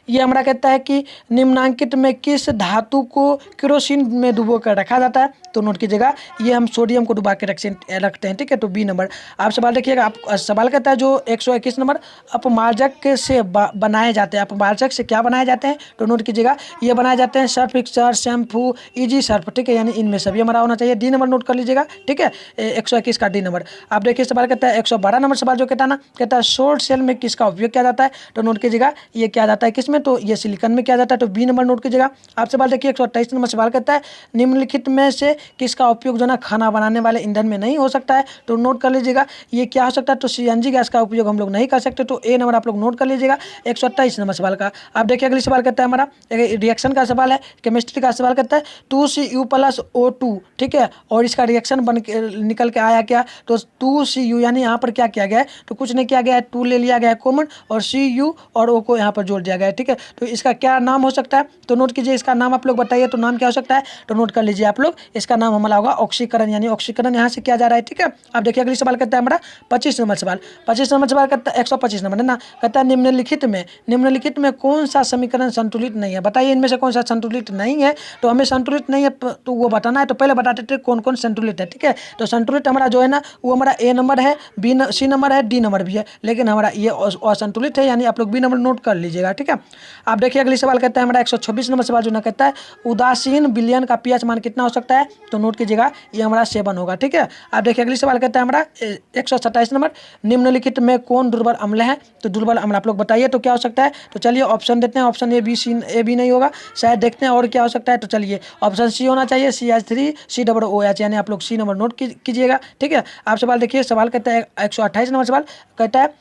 ये हमारा कहता है कि निम्नांकित में किस धातु को केरोसिन में डुबो कर रखा जाता है? तो नोट कीजिएगा, ये हम सोडियम को डुबा के रखते हैं, ठीक है। तो बी नंबर। आप सवाल देखिएगा, आप सवाल कहता है जो 121 नंबर, अपमार्जक से बनाए जाते हैं। अपमार्जक से क्या बनाए जाते हैं? तो नोट कीजिएगा, ये बनाए जाते हैं सर्फ एक्सर, शैम्पू, इजी सर्फ, ठीक है, यानी इनमें सभी हमारा होना चाहिए। डी नंबर नोट कर लीजिएगा, ठीक है, 121 का डी नंबर। आप देखिए सवाल कहता है 112 नंबर सवाल जो कहता है ना, कहता है शॉर्ट सेल में किसका उपयोग किया जाता है? तो नोट कीजिएगा, ये किया जाता है किसमें? तो ये सिलिकॉन में किया जाता है। तो बी नंबर नोट कीजिएगा। आप सवाल देखिए 128 नंबर सवाल कहता है, निम्नलिखित में से किसका उपयोग जो ना खाना बनाने वाले ईंधन में नहीं हो सकता है? तो नोट कर लीजिएगा, ये क्या हो सकता है? तो CNG गैस का उपयोग हम लोग नहीं कर सकते। तो ए नंबर आप लोग नोट कर लीजिएगा 128 नंबर सवाल का। आप देखिए अगली सवाल कहता है हमारा रिएक्शन का सवाल है, केमिस्ट्री का सवाल कहता है 2Cu+O2, ठीक है, और इसका रिएक्शन बन के निकल के आया क्या? तो 2Cu, यानी यहाँ पर क्या किया गया है? तो कुछ नहीं किया गया है, 2 ले लिया गया है कॉमन और Cu और O को यहाँ पर जोड़ दिया गया है, ठीक है। तो इसका क्या नाम हो सकता है? तो नोट कीजिए, इसका नाम आप लोग बताइए, तो नाम क्या हो सकता है? तो नोट कर लीजिए आप लोग, इसका नाम हमारा होगा ऑक्सीकरण, यानी ऑक्सीकरण यहाँ से किया जा रहा है, ठीक है। आप देखिए अगली सवाल कहता है हमारा 25 नंबर सवाल। 25 नंबर सवाल कहता है 125 नंबर है ना, कहता है निम्नलिखित में कौन सा समीकरण संतुलित नहीं है? बताइए इनमें से कौन सा संतुलित नहीं है? तो हमें संतुलित नहीं है तो वो बताना है। तो पहले बताते थे कौन कौन संतुलित है, ठीक है। तो संतुलित हमारा जो है ना, वो हमारा ए नंबर है, C नंबर है, डी नंबर भी है, लेकिन हमारा ये असंतुलित है, यानी आप लोग बी नंबर नोट कर लीजिएगा, ठीक है। आप देखिए अगली सवाल कहता है हमारा 126 नंबर सवाल जो ना कहता है, उदासीन विलयन का pH मान कितना हो सकता है? तो नोट कीजिएगा, ये हमारा 7 होगा, ठीक है। आप देखिए अगली सवाल कहता है हमारा 127 नंबर, निम्नलिखित में कौन दुर्बल अम्ल है? तो दुर्बल अम्ल आप लोग बताइए तो क्या हो सकता है? तो चलिए ऑप्शन देते हैं, ऑप्शन ए बी नहीं होगा, शायद देखते हैं और क्या हो सकता है। तो चलिए ऑप्शन सी होना चाहिए, CH3 COOH, यानी आप लोग सी नंबर नोट कीजिएगा, ठीक है। आप सवाल देखिए, सवाल कहता है 128 नंबर सवाल कहता है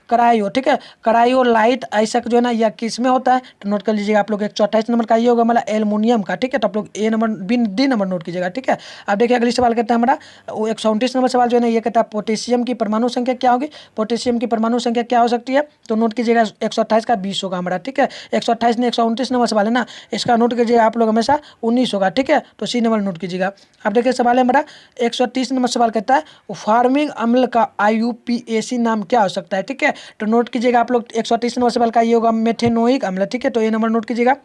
करायो, ठीक है, करायो लाइट ऐसा जो है ना, यह किस में होता है? तो नोट कर लीजिएगा आप लोग 128 नंबर का ये होगा हमारा एल्युमिनियम का, ठीक है। तो आप लोग ए नंबर डी नंबर नोट कीजिएगा, ठीक है। आप देखिए अगली सवाल कहता है हमारा 129 नंबर सवाल जो है ना, ये कहता है पोटेशियम की परमाणु संख्या क्या होगी? पोटेशियम की परमाणु संख्या क्या हो सकती है? तो नोट कीजिएगा 128 का 20 होगा हमारा, ठीक है। 128 ने 129 नंबर सवाल है ना, इसका नोट कीजिएगा आप लोग हमेशा 19 होगा, ठीक है। तो सी नंबर नोट कीजिएगा। अब देखिए सवाल है हमारा 130 नंबर सवाल कहता है फार्मिंग अम्ल का IUPAC नाम क्या हो सकता है, ठीक है। तो नोट कीजिएगा आप लोग 130 नंबर सवाल का ये होगा मेथेनोइक अम्ल, ठीक है। तो ये नंबर नोट कीजिएगा।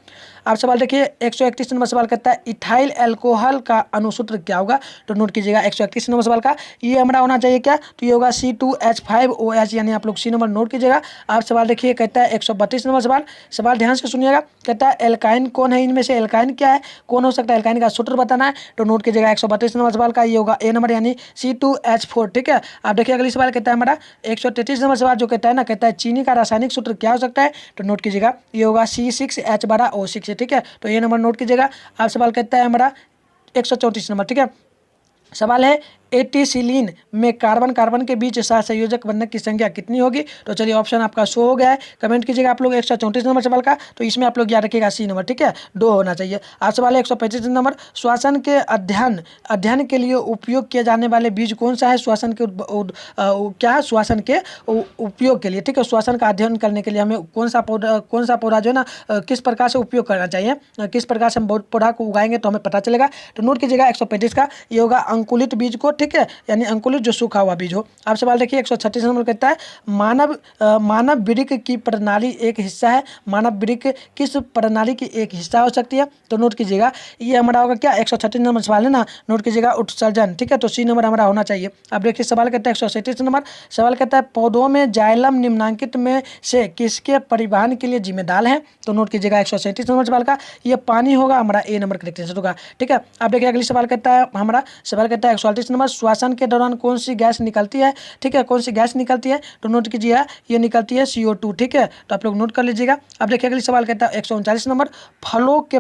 आप सवाल देखिए 131 नंबर सवाल कहता है इथाइल अल्कोहल का अनुसूत्र क्या होगा? तो नोट कीजिएगा 131 नंबर सवाल का ये हमारा होना चाहिए क्या? तो ये होगा C2H5OH, यानी आप लोग सी नंबर नोट कीजिएगा। आप सवाल देखिए कहता है 132 नंबर सवाल ध्यान से सुनिएगा, कहता है एल्काइन कौन है? इनमें से एल्काइन क्या है, कौन हो सकता है? एल्काइन का सूत्र बताना है। तो नोट कीजिएगा 132 नंबर सवाल का ये होगा ए नंबर, यानी C2H4, ठीक है। आप देखिए अगली सवाल कहता है हमारा 133 नंबर सवाल जो कहता है ना, कहता है चीनी का रासायनिक सूत्र क्या हो सकता है? तो नोट कीजिएगा ये होगा C6H12O6, ठीक है। तो ये नंबर नोट कीजिएगा। आप सवाल कहता है हमारा 134 नंबर, ठीक है। सवाल है एटिसिलीन में कार्बन के बीच सहसंयोजक बंधन की संख्या कितनी होगी? तो चलिए ऑप्शन आपका शो हो गया है, कमेंट कीजिएगा आप लोग 134 नंबर सवाल का। तो इसमें आप लोग याद रखिएगा सी नंबर, ठीक है, 2 होना चाहिए। आप सवाल है 135 नंबर, श्वसन के अध्ययन के लिए उपयोग किए जाने वाले बीज कौन सा है? श्वसन के क्या है? श्वसन के उपयोग के लिए, ठीक है, श्वसन का अध्ययन करने के लिए हमें कौन सा पौधा जो है ना किस प्रकार से उपयोग करना चाहिए, किस प्रकार से हम पौधा को उगाएंगे तो हमें पता चलेगा। तो नोट कीजिएगा 135 का ये होगा अंकुलित बीज को, ठीक है, यानी अंकुलित जो सूखा हुआ बीज हो। आप सवाल देखिए 136 नंबर कहता है मानव वृक्क की प्रणाली एक हिस्सा है। मानव वृक्क किस प्रणाली की एक हिस्सा हो सकती है? तो नोट कीजिएगा ये हमारा होगा क्या? 136 नंबर सवाल है ना, नोट कीजिएगा उत्सर्जन, ठीक है। तो सी नंबर हमारा होना चाहिए। अब देखिए सवाल कहता है 137 नंबर सवाल कहता है पौधों में जाइलम निम्नांकित में से किसके परिवहन के लिए जिम्मेदार है? तो नोट कीजिएगा 137 नंबर सवाल का ये पानी होगा हमारा, ए नंबर करेक्ट आंसर होगा, ठीक है। अब देखिए अगली सवाल कहता है हमारा 138 नंबर श्वसन के दौरान कौन सी गैस निकलती है, ठीक है, कौन सी गैस निकलती है, तो नोट कीजिए ये निकलती है CO2, ठीक है, तो आप लोग नोट कर लीजिएगा। अब देखिए अगली सवाल कहता है 139 नंबर, फलों के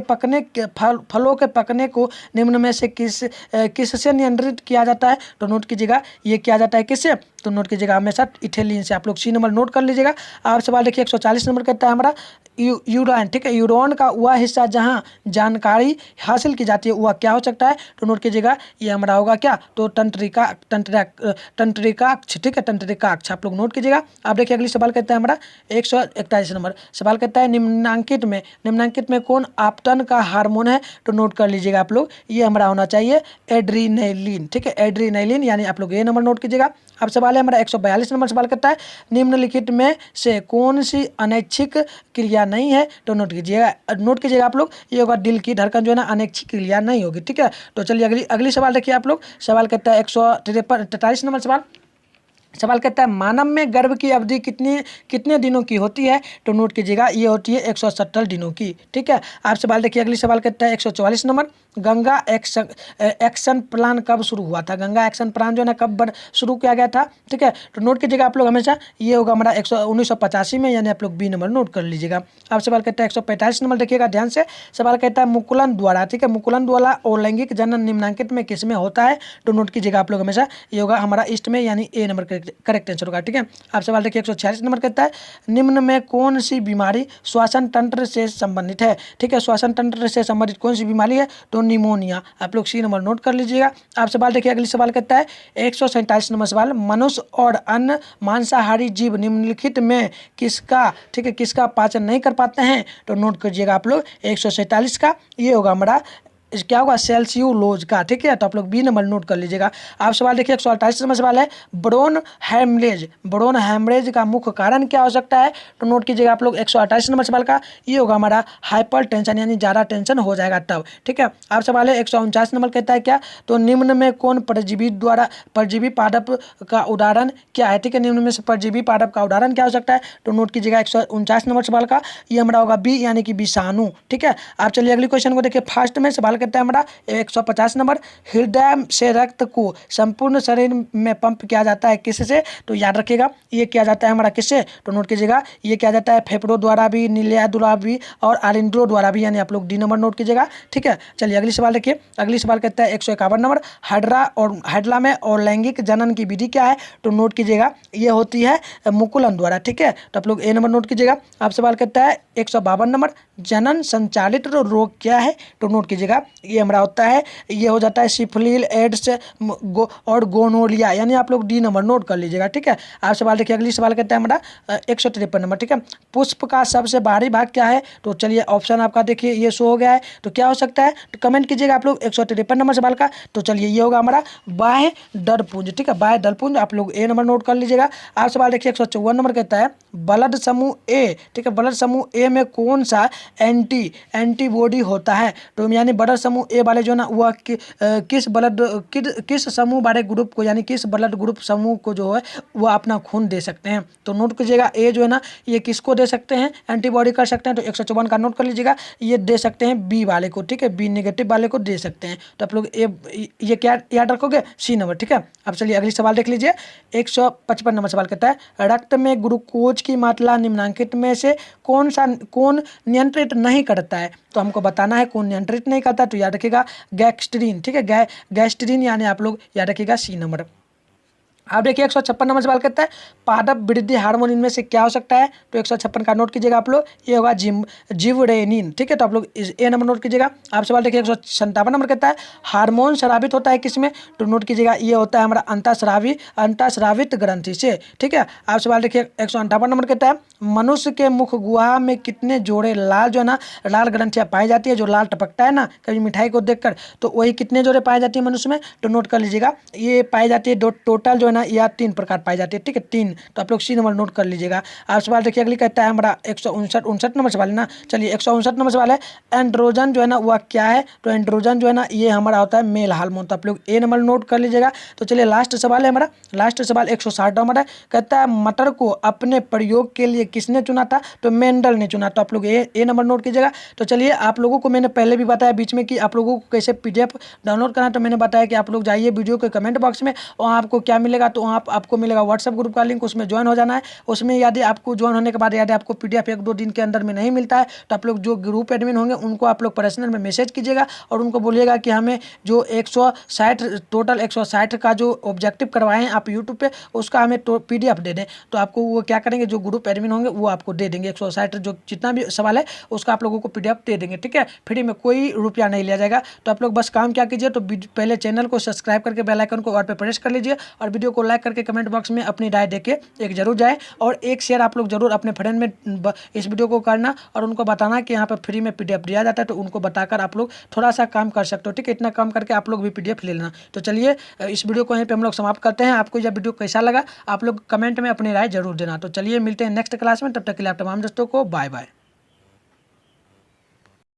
पकने को निम्न में से किससे नियंत्रित किया जाता है, तो नोट कीजिएगा ये किया जाता है किससे, तो नोट कीजिएगा हमेशा इथेलिन से। आप लोग सी नंबर नोट कर लीजिएगा। अब सवाल देखिए 140 नंबर कहता है हमारा यूरान, ठीक है, यूरोन का वह हिस्सा जहाँ जानकारी हासिल की जाती है वह क्या हो सकता है, तो नोट कीजिएगा ये हमारा होगा क्या, तो तंत्रिकाक्ष, ठीक है, तंत्रिकाक्ष। आप लोग नोट कीजिएगा। अब देखिए अगली सवाल कहता है हमारा 141 नंबर, सवाल कहता है निम्नांकित में कौन आपतन का हार्मोन है, तो नोट कर लीजिएगा आप लोग ये हमारा होना चाहिए एड्रीनलिन, ठीक है, एड्रीनलिन, यानी आप लोग ये नंबर नोट कीजिएगा। अब सवाल है हमारा 142 नंबर, सवाल कहता है निम्नलिखित में से कौन सी अनैच्छिक क्रिया नहीं है, तो नोट कीजिएगा आप लोग ये होगा दिल की धड़कन जो है ना अनैच्छिक क्रिया नहीं होगी, ठीक है। तो चलिए अगली सवाल देखिए आप लोग, सवाल कहता है 143 नंबर सवाल कहता है मानव में गर्भ की अवधि कितने दिनों की होती है, तो नोट कीजिएगा ये होती है 170 दिनों की, ठीक है। आप सवाल देखिए अगली सवाल कहता है 144 नंबर, गंगा एक्शन प्लान कब शुरू हुआ था, गंगा एक्शन प्लान जो है ना कब शुरू किया गया था, ठीक है, तो नोट कीजिएगा आप लोग हमेशा ये होगा हमारा 1985 में, यानी आप लोग बी नंबर नोट कर लीजिएगा। अब सवाल कहता है 145 नंबर देखिएगा ध्यान से, सवाल कहता है मुकुलन द्वारा, ठीक है, मुकुलन द्वारा और लैंगिक जनन निम्नांकित में किस में होता है, तो नोट कीजिएगा आप लोग हमेशा ये होगा हमारा ईस्ट में, यानी ए नंबर करेक्ट आंसर होगा, ठीक है। आप सवाल देखिए 146 नंबर कहता है निम्न में कौन सी बीमारी श्वसन तंत्र से संबंधित है, ठीक है, श्वसन तंत्र से संबंधित कौन सी बीमारी है, तो निमोनिया। आप लोग सी नंबर नोट कर लीजिएगा। आप सवाल देखिए अगली सवाल कहता है 147 नंबर सवाल, मनुष्य और अन्य मांसाहारी जीव निम्नलिखित में किसका, ठीक है, किसका पाचन नहीं कर पाते हैं, तो नोट कीजिएगा आप लोग 147 का ये होगा हमारा क्या होगा सेल्सियोलोज का, ठीक है, तो आप लोग बी नंबर नोट कर लीजिएगा। आप सवाल देखिए 148 नंबर सवाल है ब्रोन हैमरेज का मुख्य कारण क्या हो सकता है, तो नोट कीजिएगा आप लोग 128 नंबर सवाल का ये होगा हमारा हाइपर टेंशन, यानी ज़्यादा टेंशन हो जाएगा तब, ठीक है। आप सवाल है 149 नंबर कहता है क्या, तो निम्न में कौन परजीवी पादप का उदाहरण क्या है, ठीक है, निम्न में से परजीवी पादप का उदाहरण क्या हो सकता है, तो नोट कीजिएगा 149 नंबर सवाल का ये हमारा होगा बी, यानी कि विषाणु, ठीक है। आप चलिए अगली क्वेश्चन को देखिए, फर्स्ट में सवाल कहता है हमारा 150 नंबर, हृदय से रक्त को संपूर्ण शरीर में पंप किया जाता है किससे, तो याद रखिएगा ये किया जाता है हमारा किससे, तो नोट कीजिएगा ये किया जाता है फेफड़ों द्वारा भी, नीलिया द्वारा भी और आरिंद्रो द्वारा भी, यानी आप लोग डी नंबर नोट कीजिएगा, ठीक है। चलिए अगली सवाल देखिए, अगली सवाल कहता है 151 नंबर, हाइड्रा में और लैंगिक जनन की विधि क्या है, तो नोट कीजिएगा ये होती है मुकुलन द्वारा, ठीक है, तो आप लोग ए नंबर नोट कीजिएगा। आप सवाल कहता है 152 नंबर, जनन संचालित रोग क्या है, तो नोट कीजिएगा ये हमारा होता है ये हो जाता है सिफिलिस, एड्स और गोनोरिया, यानी आप लोग डी नंबर नोट कर लीजिएगा, ठीक है। आप सवाल देखिए अगली सवाल कहता है हमारा 153 नंबर, ठीक है, पुष्प का सबसे बाहरी भाग क्या है, तो चलिए ऑप्शन आपका देखिए ये शो हो गया है, तो क्या हो सकता है, तो कमेंट कीजिएगा आप लोग 153 नंबर सवाल का, तो चलिए ये होगा हमारा बाह्य दलपुंज, ठीक है, बाह्य दलपुंज, आप लोग ए नंबर नोट कर लीजिएगा। आप सवाल देखिए 154 नंबर कहता है ब्लड समूह ए, ठीक है, ब्लड समूह ए में कौन सा एंटीबॉडी होता है, तो यानी ब्लड समूह ए वाले जो ना वह किस समूह वाले ग्रुप को, यानी किस ब्लड ग्रुप समूह को जो है वो अपना खून दे सकते हैं, तो नोट कीजिएगा ए जो है ना ये किसको दे सकते हैं, एंटीबॉडी कर सकते हैं, तो 154 का नोट कर लीजिएगा ये दे सकते हैं बी वाले को, ठीक है, बी नेगेटिव वाले को दे सकते हैं, तो आप लोग ये क्या याद रखोगे सी नंबर, ठीक है। अब चलिए अगली सवाल देख लीजिए 155 नंबर सवाल कहता है रक्त में ग्लूकोज की मात्रा निम्नांकित में से कौन नियंत्रित नहीं करता है, तो हमको बताना है कौन नियंत्रित नहीं करता, तो याद रखिएगा गैस्ट्रीन, ठीक है, गैस्ट्रीन, यानी आप लोग याद रखिएगा सी नंबर। आप देखिए 156 नंबर सवाल कहता है पादप वृद्धि हार्मोन इनमें से क्या हो सकता है, तो 156 का नोट कीजिएगा आप लोग ये होगा जिवरेनिन, ठीक है, तो आप लोग ए नंबर नोट कीजिएगा। आप सवाल देखिए 157 नंबर कहता है हार्मोन स्रावित होता है किसमें, तो नोट कीजिएगा ये होता है हमारा अंतःस्रावित ग्रंथि से, ठीक है। आप सवाल देखिए 158 नंबर कहता है मनुष्य के मुख गुहा में कितने जोड़े लाल जो है ना लाल ग्रंथियाँ पाई जाती है, जो लाल टपकता है ना कभी मिठाई को देखकर, तो वही कितने जोड़े पाई जाती है मनुष्य में, तो नोट कर लीजिएगा ये पाई जाती है टोटल जो है ना यह 3 प्रकार पाई जाती है, ठीक है 3। तो आप लोग सी नंबर नोट कर लीजिएगा। आप सवाल देखिए अगली कहता है हमारा 159 नंबर सवाल है ना। चलिए 159 नंबर सवाल है, एंड्रोजन जो है ना वह क्या है। तो एंड्रोजन जो है ना ये हमारा होता है मेल हार्मोन। तो आप लोग ए नंबर नोट कर लीजिएगा। तो चलिए लास्ट सवाल है हमारा, लास्ट सवाल 160 नंबर है। कहता है मटर को अपने प्रयोग के लिए किसने चुना था। तो मेंडल ने चुना। तो आप लोग ए नंबर नोट कीजिएगा। तो चलिए आप लोगों को मैंने पहले भी बताया बीच में कि आप लोगों को कैसे पीडीएफ डाउनलोड करना है। तो मैंने बताया कि आप लोग जाइए वीडियो के कमेंट बॉक्स में, वहाँ आपको क्या मिलेगा। तो वहाँ आपको मिलेगा व्हाट्सएप ग्रुप का लिंक, उसमें ज्वाइन हो जाना है। उसमें यदि आपको ज्वाइन होने के बाद यदि आपको पीडीएफ 1-2 दिन के अंदर में नहीं मिलता है तो आप लोग जो ग्रुप एडमिन होंगे उनको आप लोग पर्सनल में मैसेज कीजिएगा और उनको बोलिएगा कि हमें जो 160 टोटल 160 का जो ऑब्जेक्टिव करवाए हैं आप यूट्यूब पे उसका हमें पीडीएफ दे दें। तो आपको वो क्या करेंगे, जो ग्रुप एडमिन होंगे वो आपको दे देंगे 160 जो जितना भी सवाल है उसका आप लोगों को पीडीएफ दे देंगे, ठीक है। फ्री में कोई रुपया नहीं लिया जाएगा। तो आप लोग बस काम क्या कीजिए, तो पहले चैनल को सब्सक्राइब करके बेल आइकन को ऑल पे प्रेस कर लीजिए और वीडियो को लाइक करके कमेंट बॉक्स में अपनी राय देके एक जरूर जाए और एक शेयर आप लोग जरूर अपने फ्रेंड में इस वीडियो को करना और उनको बताना कि यहाँ पर फ्री में पीडीएफ दिया जाता है। तो उनको बताकर आप लोग थोड़ा सा काम कर सकते हो, ठीक है। इतना काम करके आप लोग भी पीडीएफ ले लेना। तो चलिए इस वीडियो को यहीं पे हम लोग समाप्त करते हैं। आपको यह वीडियो कैसा लगा आप लोग कमेंट में अपनी राय जरूर देना। तो चलिए मिलते हैं नेक्स्ट क्लास में, तब तक के लिए आप तमाम दोस्तों को बाय बाय।